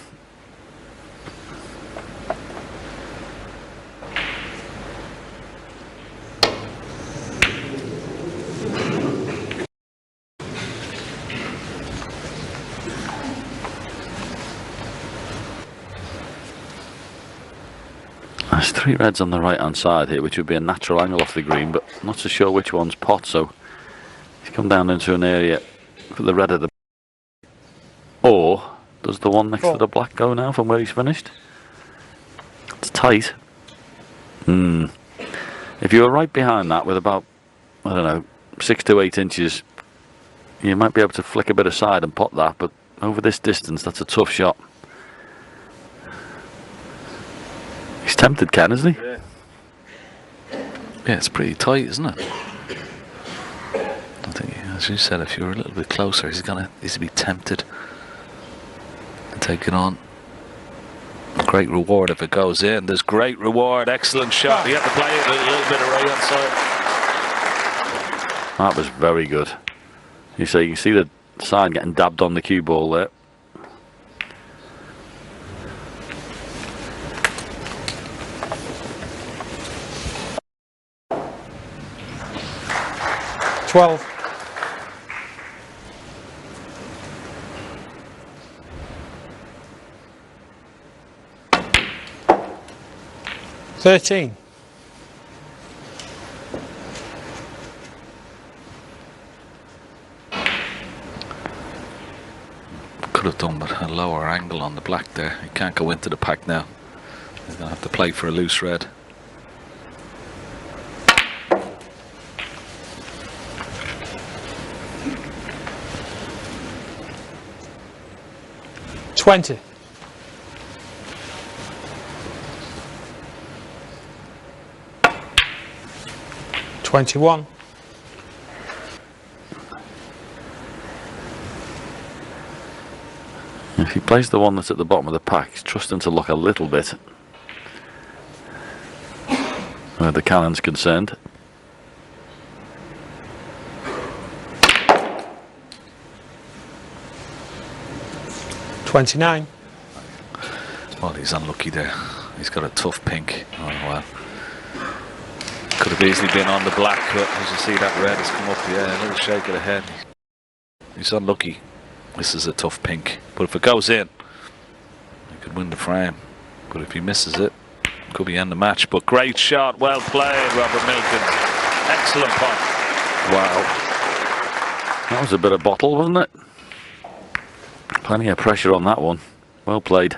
There's 3 reds on the right hand side here, which would be a natural angle off the green, but I'm not so sure which one's pot, so he's come down into an area for the red of the... Or does the one next to the black go now from where he's finished? It's tight. If you were right behind that with about, I don't know, 6 to 8 inches, you might be able to flick a bit aside and pot that, but over this distance, that's a tough shot. He's tempted, Ken, isn't he? Yeah, it's pretty tight, isn't it? I think, as you said, if you were a little bit closer, he's to be tempted to take it on. Great reward if it goes in. There's great reward. Excellent shot. You have to play it a little bit of right hand side. That was very good. You can see the side getting dabbed on the cue ball there. $12. $13. Could have done but a lower angle on the black there. He can't go into the pack now. He's going to have to play for a loose red. $20. $21. If he plays the one that's at the bottom of the pack, he's trusting to look a little bit where the cannon's concerned. $29. Well, he's unlucky there. He's got a tough pink. Oh well. Could have easily been on the black, but as you see, that red has come up. Yeah, a little shake of the head. He's unlucky. This is a tough pink. But if it goes in, he could win the frame. But if he misses it, it could be end the match. But great shot. Well played, Robert Milkins. Excellent pot. Wow. That was a bit of bottle, wasn't it? Plenty of pressure on that one. Well played.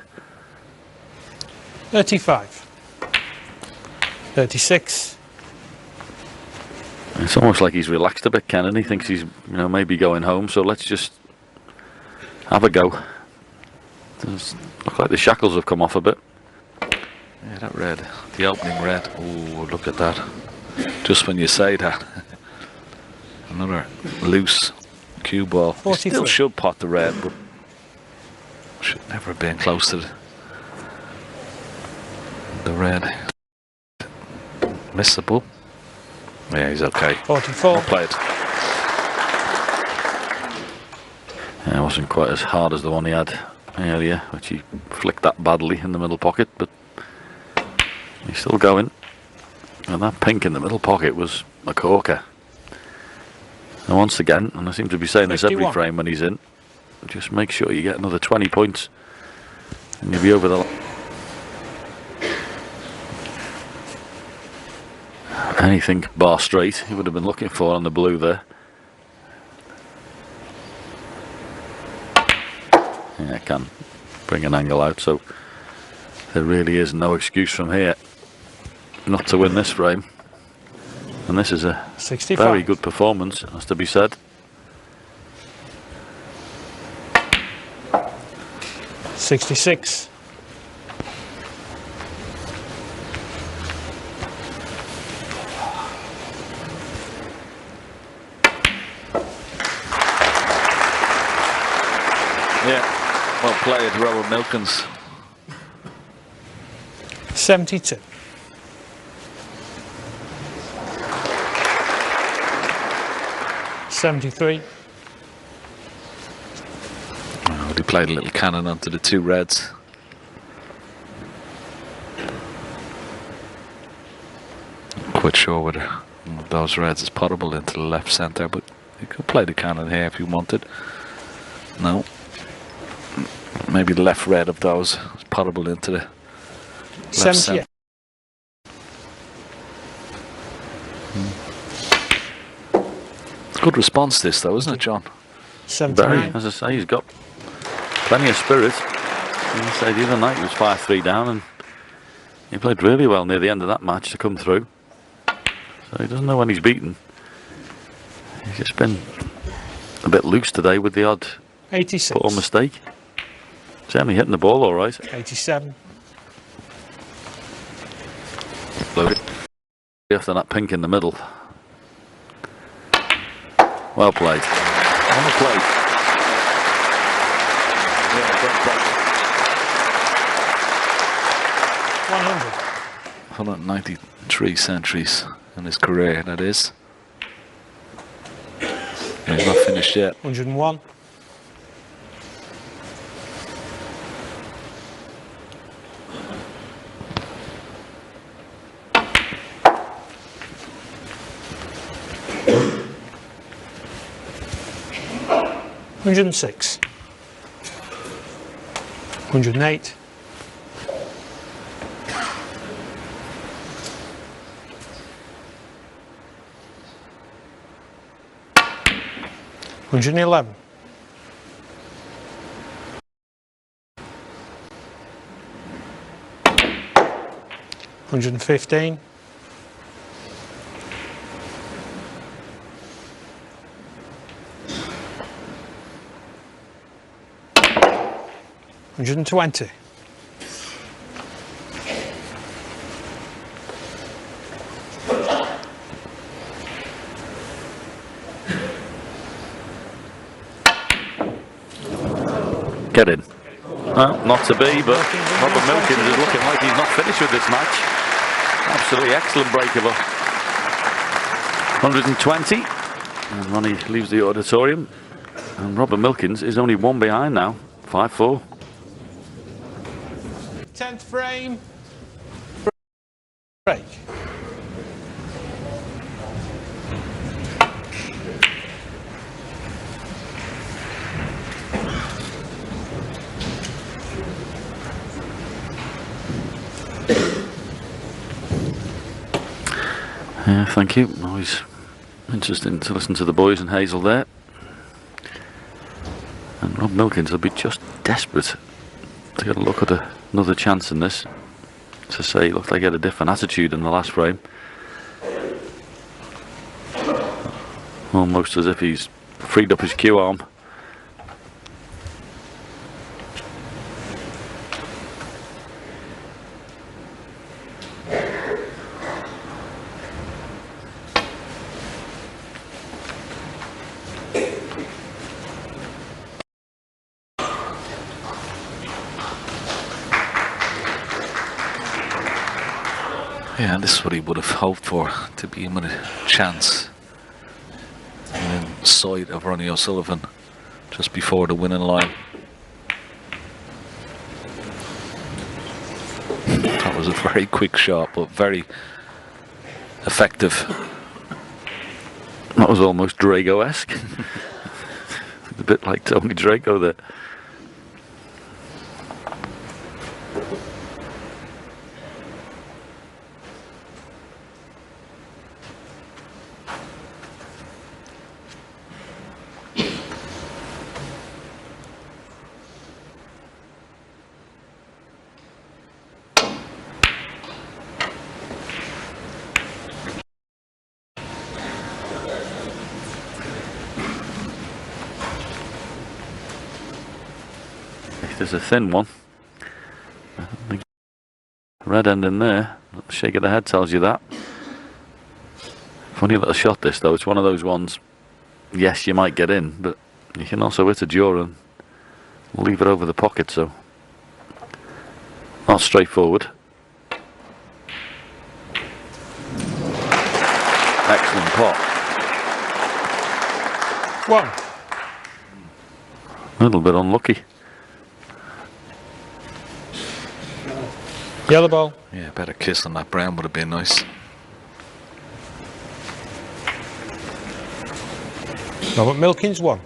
35. 36. It's almost like he's relaxed a bit, Ken, and he thinks he's, maybe going home. So let's just have a go. Does look like the shackles have come off a bit. Yeah, that red, the opening red. Oh, look at that! Just when you say that, another loose cue ball. He still should pot the red, but should never have been close to the red. Missable. Yeah, he's okay. 44. Well played. Yeah, it wasn't quite as hard as the one he had earlier, which he flicked that badly in the middle pocket, but he's still going. And that pink in the middle pocket was a corker. And once again, and I seem to be saying this every frame when he's in, just make sure you get another 20 points and you'll be over the line. Anything bar straight he would have been looking for on the blue there. Yeah, it can bring an angle out, so there really is no excuse from here not to win this frame. And this is a 65. Very good performance, has to be said. 66. Yeah, well played, Robert Milkins. 72. '73. Oh, he played a little cannon onto the two reds. Not quite sure whether one of those reds is potable into the left centre, but you could play the cannon here if you wanted. No. Maybe the left red of those is potable into the left 78. centre. Good response this though, isn't it, John? 79. Very, as I say, he's got plenty of spirit. As I say, the other night he was 5-3 down and he played really well near the end of that match to come through. So he doesn't know when he's beaten. He's just been a bit loose today with the odd 86. put or mistake. Certainly hitting the ball all right. 87. Loaded. After that pink in the middle. Well played. On the plate. Yeah, great play. 100. 193 centuries in his career, that is. Yeah, he's not finished yet. 101. 106. 108. 111. 115. 120. 'Get in. Well, not to be, but Robert Milkins is looking like he's not finished with this match. Absolutely excellent break of 120. And Ronnie leaves the auditorium. And Robert Milkins is only one behind now. 5-4. 10th frame. Break. Yeah, thank you. Always interesting to listen to the boys and Hazel there. Rob Milkins will be just desperate to get a look at another chance in this. To say, he looked like he had a different attitude in the last frame. Almost as if he's freed up his cue arm. Yeah, and this is what he would have hoped for, to be in with a chance in sight of Ronnie O'Sullivan just before the winning line. That was a very quick shot, but very effective. That was almost Drago-esque. A bit like Tony Drago there. There's a thin one. Red end in there. The shake of the head tells you that. Funny little shot this though. It's one of those ones, yes you might get in, but you can also hit a jaw and leave it over the pocket, so not straightforward. Excellent pot. One. A little bit unlucky. Yellow ball. Yeah, better kiss on that brown would have been nice. Robert Milkins, 1.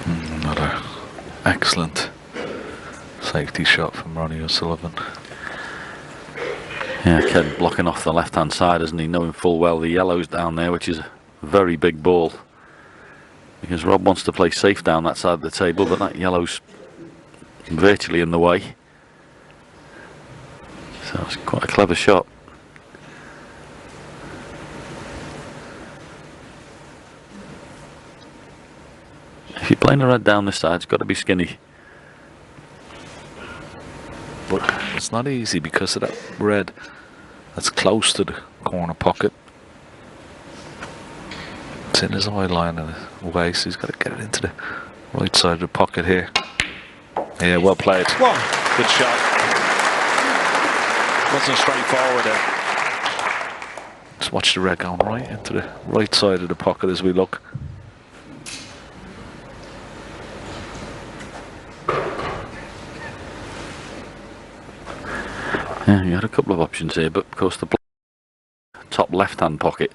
Another excellent safety shot from Ronnie O'Sullivan. Yeah, Ken blocking off the left hand side, isn't he? Knowing full well the yellow's down there, which is a very big ball. Because Rob wants to play safe down that side of the table, but that yellow's virtually in the way. So it's quite a clever shot. If you're playing a red down this side, it's got to be skinny. But it's not easy because of that red that's close to the corner pocket. It's in his eye line and away, so he's got to get it into the right side of the pocket here. Yeah, well played. 1. Good shot. Wasn't straightforward there. Just watch the red going right into the right side of the pocket as we look. Yeah, you had a couple of options here, but of course the top left-hand pocket.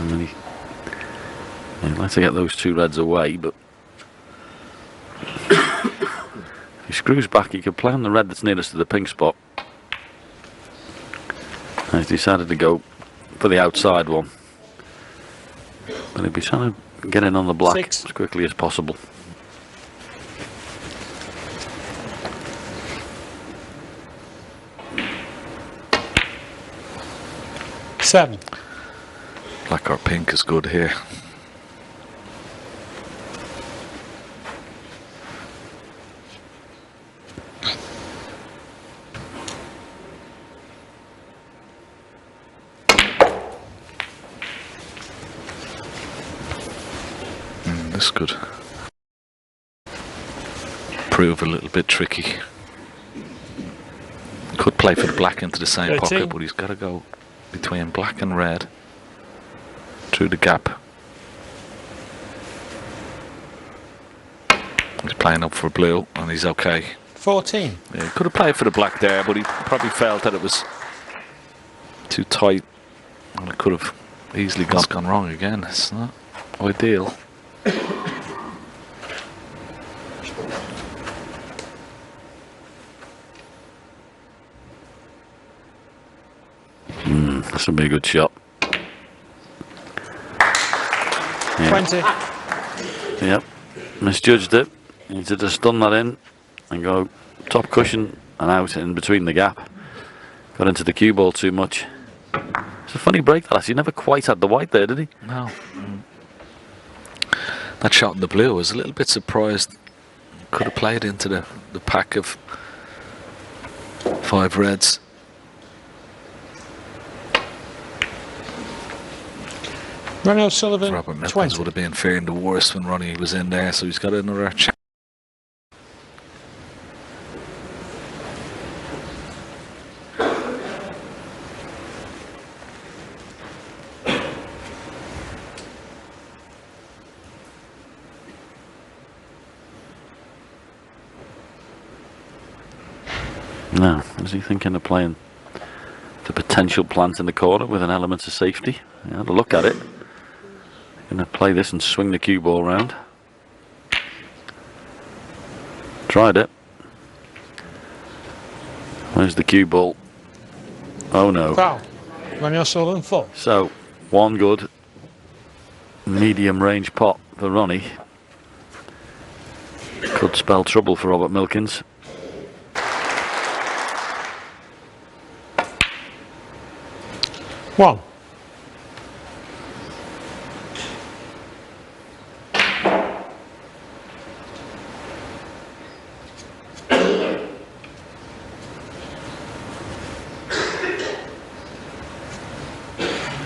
And then he'd like to get those two reds away, but if he screws back, he could play on the red that's nearest to the pink spot. And he's decided to go for the outside one. But he'd be trying to get in on the black 6. as quickly as possible. Seven. Black or pink is good here. This could prove a little bit tricky. Could play for the black into the same 13. pocket, but he's got to go between black and red through the gap. playing up for blue, and he's okay. 14. Yeah, he could have played for the black there, but he probably felt that it was too tight, and it could have easily gone wrong again. It's not ideal. That's a big good shot. Yeah. 20. Yep, misjudged it. He needs to just stun that in and go top cushion and out in between the gap. Got into the cue ball too much. It's a funny break that actually never quite had the white there, did he? No. That shot in the blue, I was a little bit surprised. Could have played into the pack of 5 reds. Ronnie O'Sullivan, Robert Milkins 20. would have been faring the worst when Ronnie was in there, so he's got another chance. No, is he thinking of playing the potential plant in the corner with an element of safety? Yeah, had a look at it. Going to play this and swing the cue ball round. Tried it. Where's the cue ball? Oh no. Foul. Ronnie O'Sullivan, 4. So, one good medium range pot for Ronnie. Could spell trouble for Robert Milkins. One.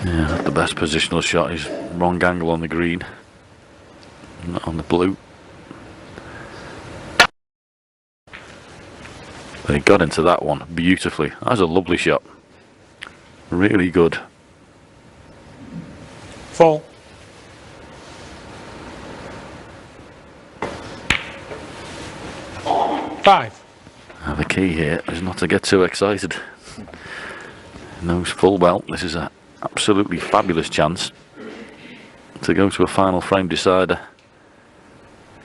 Yeah, not the best positional shot. He's wrong angle on the green, not on the blue. But he got into that one beautifully. That was a lovely shot. Really good. 4. Five. Now the key here is not to get too excited. He knows full well this is an absolutely fabulous chance to go to a final frame decider.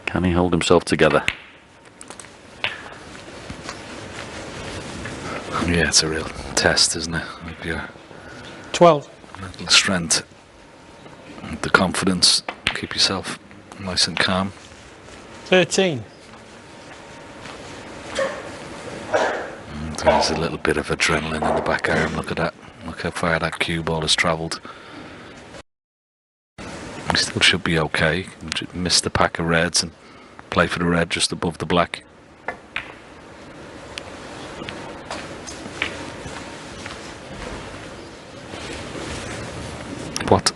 Can he hold himself together? Yeah, it's a real test, isn't it? Of your 12. mental strength, the confidence, keep yourself nice and calm. 13. And there's a little bit of adrenaline in the back arm. Look at that. Look how far that cue ball has travelled. He still should be okay. Miss the pack of reds and play for the red just above the black. What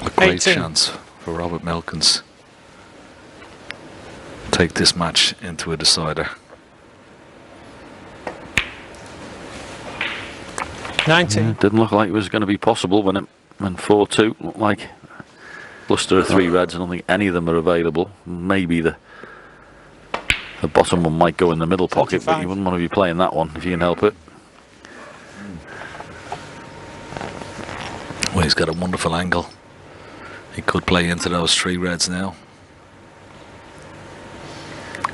a great 18. chance for Robert Milkins. Take this match into a decider. 19. Yeah, didn't look like it was going to be possible when 4-2 looked like cluster of 3 reds. I don't think any of them are available. Maybe the bottom one might go in the middle pocket, but you wouldn't want to be playing that one if you can help it. Well, he's got a wonderful angle. He could play into those 3 reds now.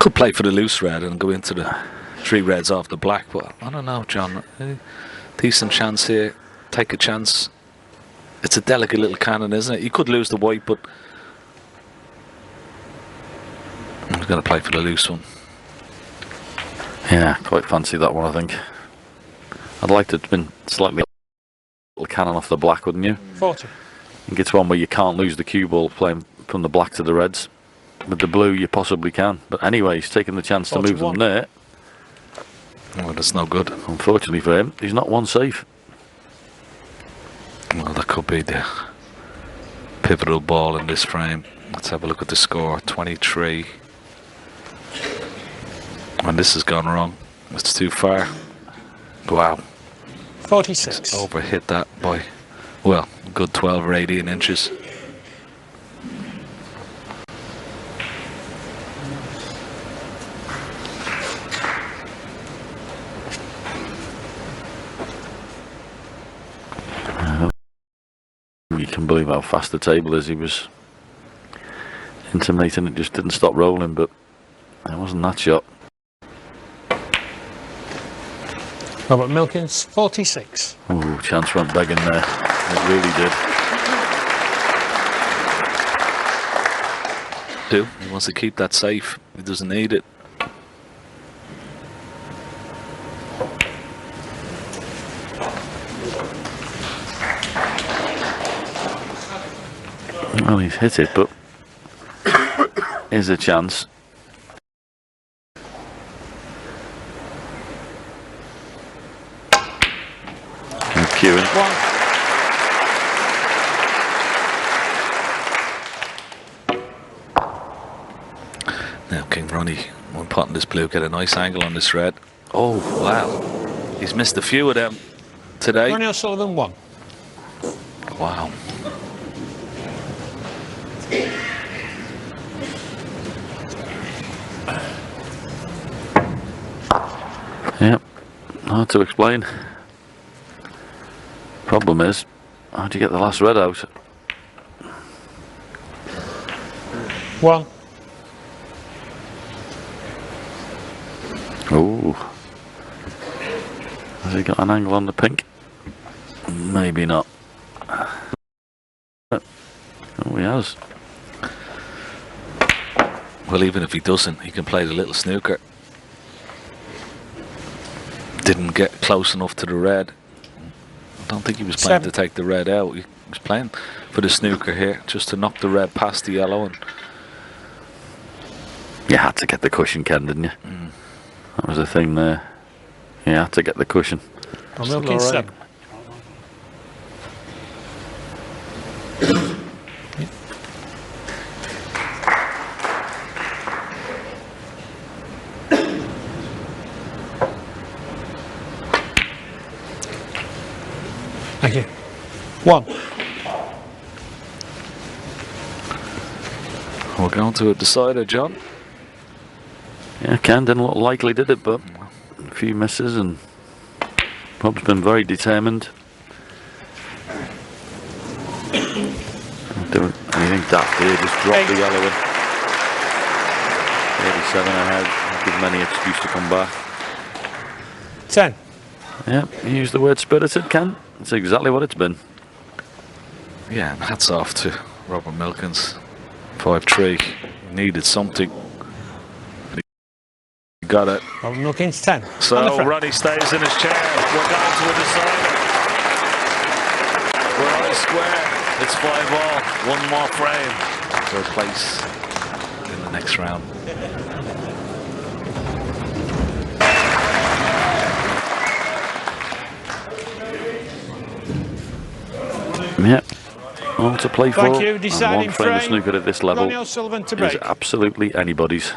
Could play for the loose red and go into the 3 reds off the black, but I don't know, John. Decent chance here. Take a chance. It's a delicate little cannon, isn't it? You could lose the white, but he's got to play for the loose one. Yeah, quite fancy that one, I think. I'd like to have been slightly little cannon off the black, wouldn't you? 40. And get to one where you can't lose the cue ball playing from the black to the reds. With the blue, you possibly can. But anyway, he's taking the chance 41. to move them there. Well, that's no good. Unfortunately for him, he's not one safe. Well, that could be the pivotal ball in this frame. Let's have a look at the score. 23. And this has gone wrong. It's too far. Wow. 46. It's overhit that by, well, a good 12 or 18 inches. couldn't believe how fast the table is. He was intimating it just didn't stop rolling, but it wasn't that shot. Robert Milkins, 46. Oh, chance went begging there. It really did. He wants to keep that safe. He doesn't need it. Well, he's hit it, but here's a chance. And queuing. Now King Ronnie, one pot in this blue, get a nice angle on this red. Oh, wow. He's missed a few of them today. Ronnie O'Sullivan, 1. Wow. Yep, hard to explain. Problem is, how'd you get the last red out? 1. Oh, has he got an angle on the pink? Maybe not. Oh, he has. Well, even if he doesn't, he can play the little snooker. Didn't get close enough to the red. I don't think he was playing 7. to take the red out. He was playing for the snooker here, just to knock the red past the yellow. And You had to get the cushion, Ken, didn't you? That was the thing there. You had to get the cushion. I'm looking 7. Thank you. 1. we're going to a decider, John. Yeah, Ken didn't look likely, did it? But a few misses, and Rob's been very determined. Don't do anything daft here, just drop the yellow in. 37 ahead, give him any excuse to come back. 10. Yeah, you used the word spirited, Ken. That's exactly what it's been. Yeah, and hats off to Robert Milkins. 5-3. He needed something. He got it. Robert Milkins, 10. So Ronnie stays in his chair. We're going to a decider. We're on a square. It's 5-all. One more frame for a place in the next round. Yep. All to play for. Thank you. And Deciding one frame of frame. snooker at this level Ronnie O'Sullivan to is break. absolutely anybody's.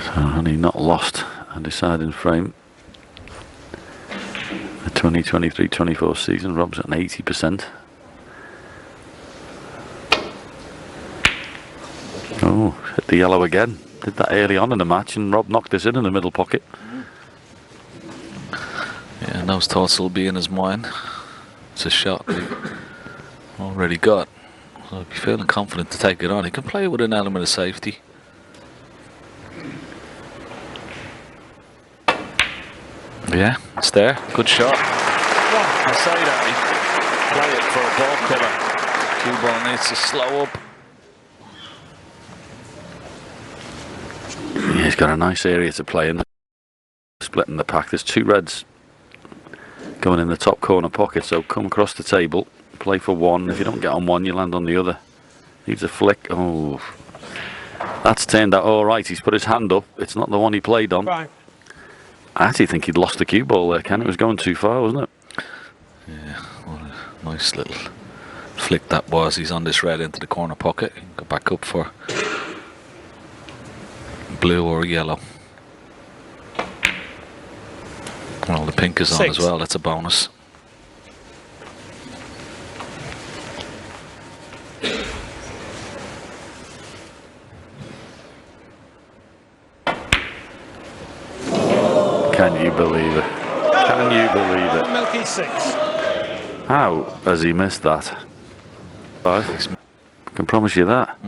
So Ronnie not lost a deciding frame. The 2023-24 season, Rob's at an 80%. Oh, hit the yellow again. Did that early on in the match, and Rob knocked this in the middle pocket. Yeah, and those thoughts will be in his mind. It's a shot he already got. So if you're feeling confident to take it on, he can play with an element of safety. Yeah, it's there. Good shot. I say that. He play it for a ball killer. Cue ball needs to slow up. Yeah, he's got a nice area to play in. Splitting the pack. There's two reds going in the top corner pocket, so come across the table, play for one. If you don't get on one, you land on the other. Needs a flick. Oh, that's turned out all right. He's put his hand up. It's not the one he played on. Fine. I actually think he'd lost the cue ball there, Ken. It was going too far, wasn't it? Yeah, what a nice little flick that was. He's on this red into the corner pocket. He can go back up for blue or yellow. Well, the pink is on 6. as well. That's a bonus. Can you believe it? Can you believe it? Milky 6. How has he missed that? I can promise you that.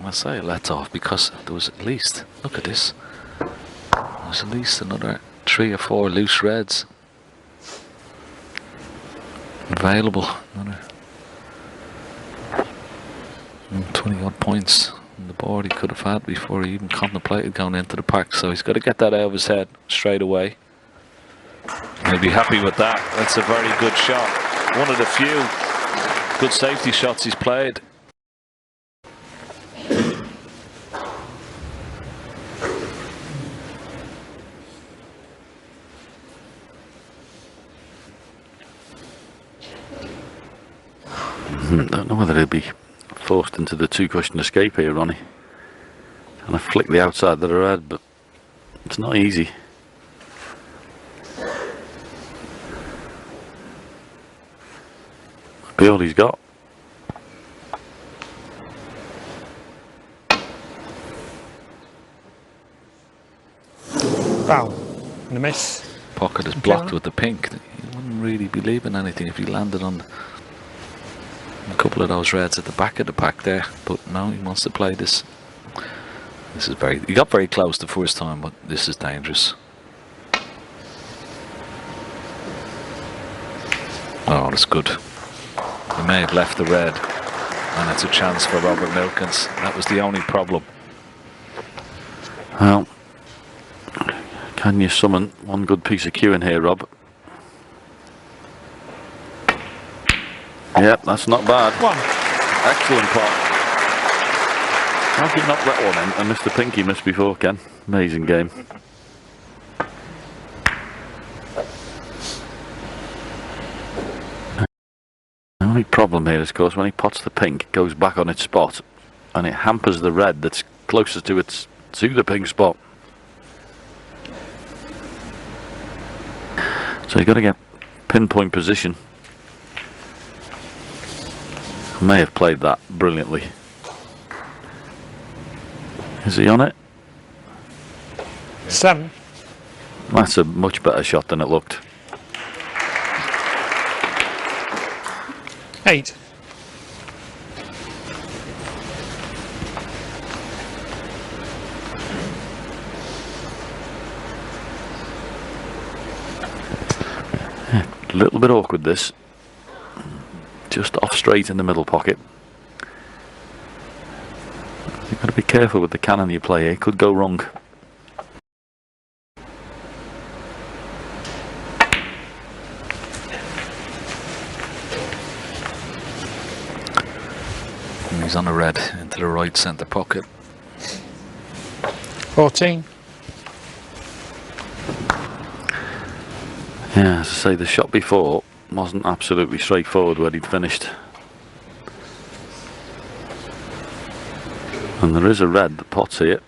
I say let off because there was at least, look at this, there's at least another 3 or 4 loose reds available. Another 20 odd points on the board he could have had before he even contemplated going into the pack, so he's got to get that out of his head straight away. He'll be happy with that. That's a very good shot, one of the few good safety shots he's played. Don't know whether he'll be forced into the 2-cushion escape here, Ronnie. And I flick the outside of the red, but it's not easy. Be all he's got. Foul. And a miss. Pocket is blocked with the pink. You wouldn't really be leaving anything if he landed on a couple of those reds at the back of the pack there, but no, he wants to play this. This is very, he got very close the first time, but this is dangerous. Oh, that's good. He may have left the red, and it's a chance for Robert Milkins. That was the only problem. Well, can you summon one good piece of cue in here, Rob? Yep, that's not bad. 1. Excellent pot. How did you knock that one in and Mr. Pinky missed before, Ken? Amazing game. The only problem here is, of course, when he pots the pink, it goes back on its spot and it hampers the red that's closest to the pink spot. So you've got to get pinpoint position. May have played that brilliantly. Is he on it? 7. That's a much better shot than it looked. 8. A little bit awkward this. Just off straight in the middle pocket. You've got to be careful with the cannon you play here, it could go wrong. And he's on a red into the right centre pocket. 14. Yeah, as I say, the shot before wasn't absolutely straightforward where he'd finished. And there is a red that pots here.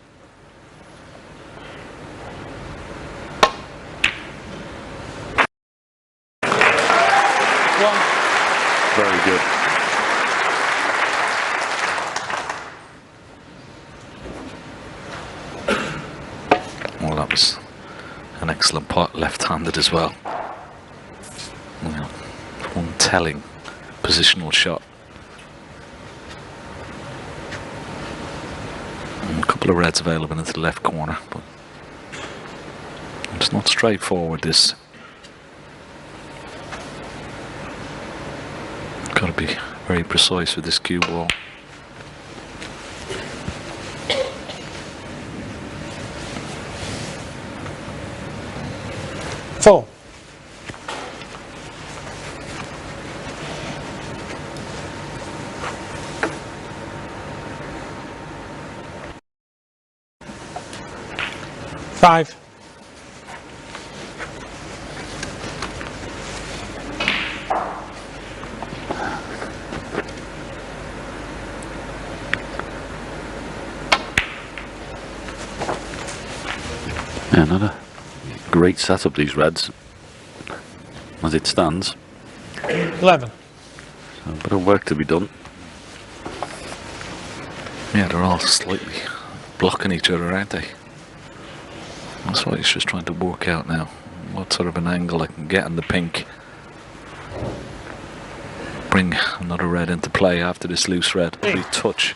Very good. Well, that was an excellent pot, left-handed as well. One telling positional shot. And a couple of reds available into the left corner, but it's not straightforward, this. Got to be very precise with this cue ball. Four. Five. Yeah, another great setup, these reds, as it stands. 11. So a bit of work to be done. Yeah, they're all slightly blocking each other, aren't they? That's what he's just trying to work out now. what sort of an angle I can get on the pink. Bring another red into play after this loose red. Free touch.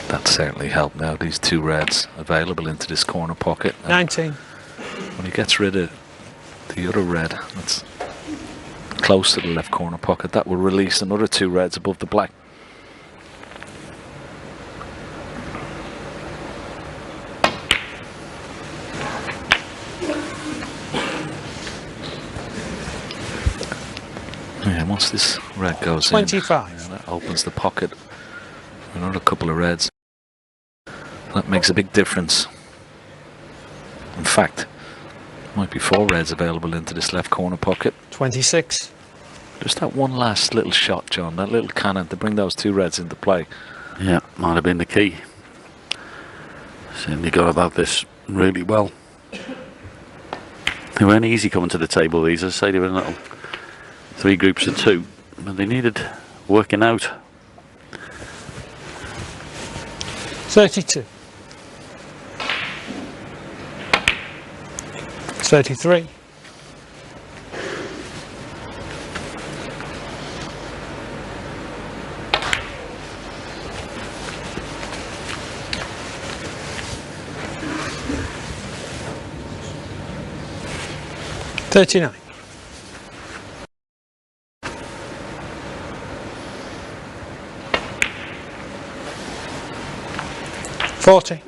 That certainly helped now. These two reds available into this corner pocket. 19. When he gets rid of the other red that's close to the left corner pocket, that will release another two reds above the black. Yeah, once this red goes 25. in, that opens the pocket for another couple of reds. That makes a big difference. In fact, might be four reds available into this left corner pocket. 26. Just that one last little shot, John, that little cannon to bring those two reds into play. Yeah, might have been the key. Certainly got about this really well. They weren't easy coming to the table, these. As I say, they were in little 3 groups of 2, but they needed working out. 32. 33. 39. 40.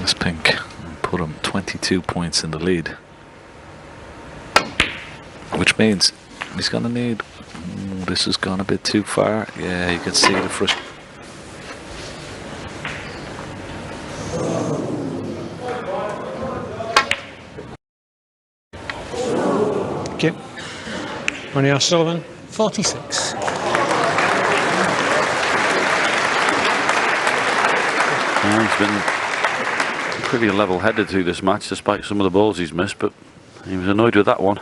This pink put him 22 points in the lead, which means he's going to need. This has gone a bit too far. Yeah, you can see the frustration. Thank you. Ronnie O'Sullivan, 46. He's been pretty level-headed through this match, despite some of the balls he's missed, but he was annoyed with that one.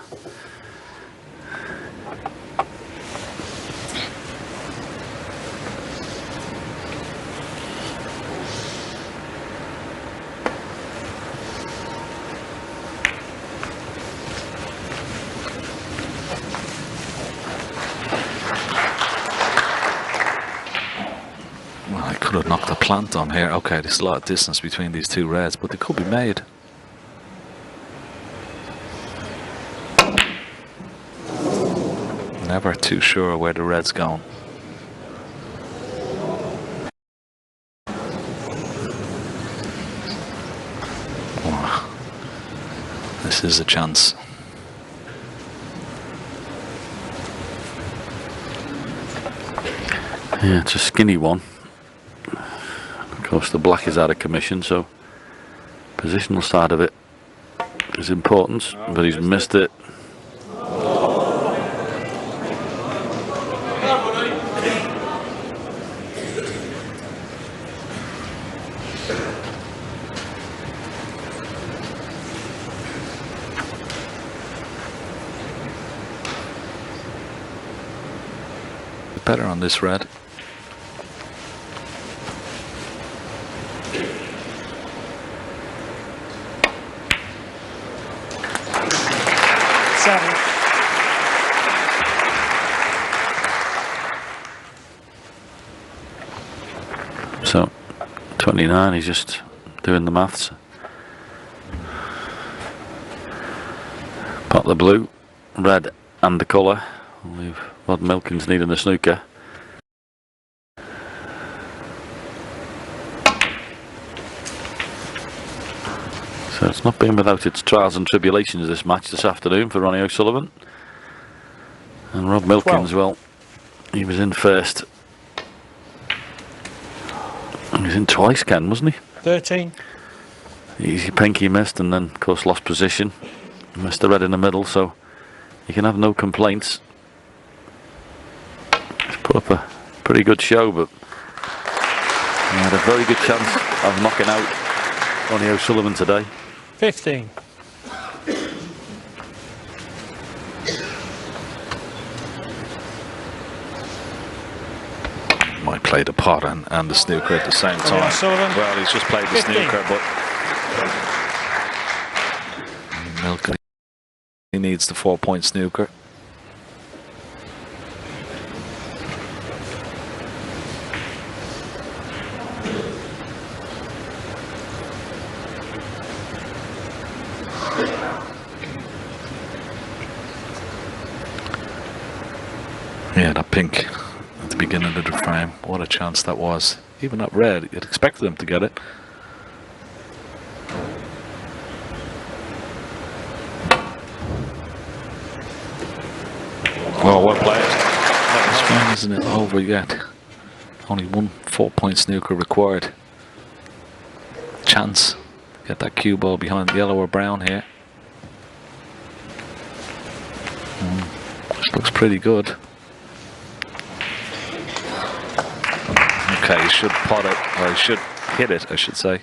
Could have knocked a plant on here. Okay, there's a lot of distance between these two reds, but they could be made. Never too sure where the red's going. Oh, this is a chance. Yeah, it's a skinny one. Of course, the black is out of commission, so positional side of it is important, but he's missed it. Better on this red. So 29, he's just doing the maths. Pot the blue, red and the colour. We've Rod Milkins needing the snooker. So it's not been without its trials and tribulations this match this afternoon for Ronnie O'Sullivan. And Rod Milkins, 12. well, he was in first. He was in twice, Ken, wasn't he? 13. Easy pink he missed, and then of course lost position. Missed the red in the middle, so he can have no complaints. He's put up a pretty good show, but he had a very good chance of knocking out Ronnie O'Sullivan today. 15. I played a pot and the snooker at the same time. Sullivan. Well, he's just played the 15. snooker, but Milkins, he needs the 4-point snooker. Yeah, that pink at the beginning of the frame. What a chance that was. Even that red, you'd expect them to get it. Oh, well played. This frame isn't it over yet. Only one 4-point snooker required. Chance. Get that cue ball behind the yellow or brown here. This looks pretty good. Okay, he should pot it, or he should hit it, I should say,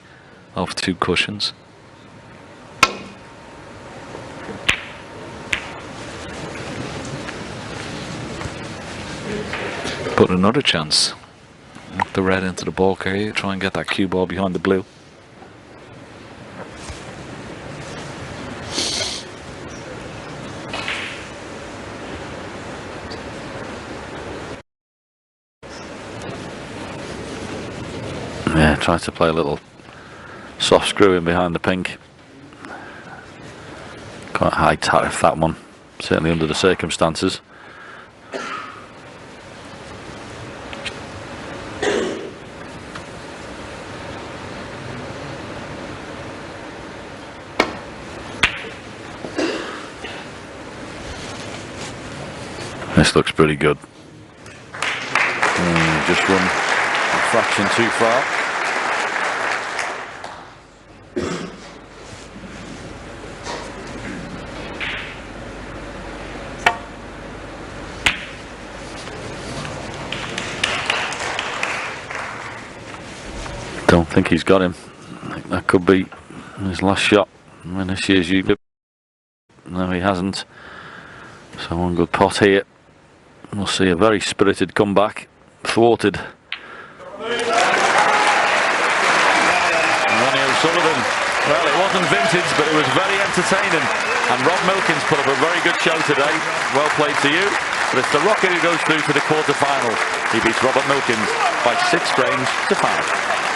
off 2 cushions. Put another chance. Knock the red into the bulk area, try and get that cue ball behind the blue. Yeah, try to play a little soft screw in behind the pink. Quite high tariff that one, certainly under the circumstances. This looks pretty good. Just run a fraction too far. Don't think he's got him. I think that could be his last shot. I this year's you. No, he hasn't. So one good pot here. We'll see a very spirited comeback. Thwarted. Ronnie O'Sullivan. Well, it wasn't vintage, but it was very entertaining. And Rob Milkins put up a very good show today. Well played to you. But it's the Rocket who goes through to the quarter-final. He beats Robert Milkins by 6 frames to 5.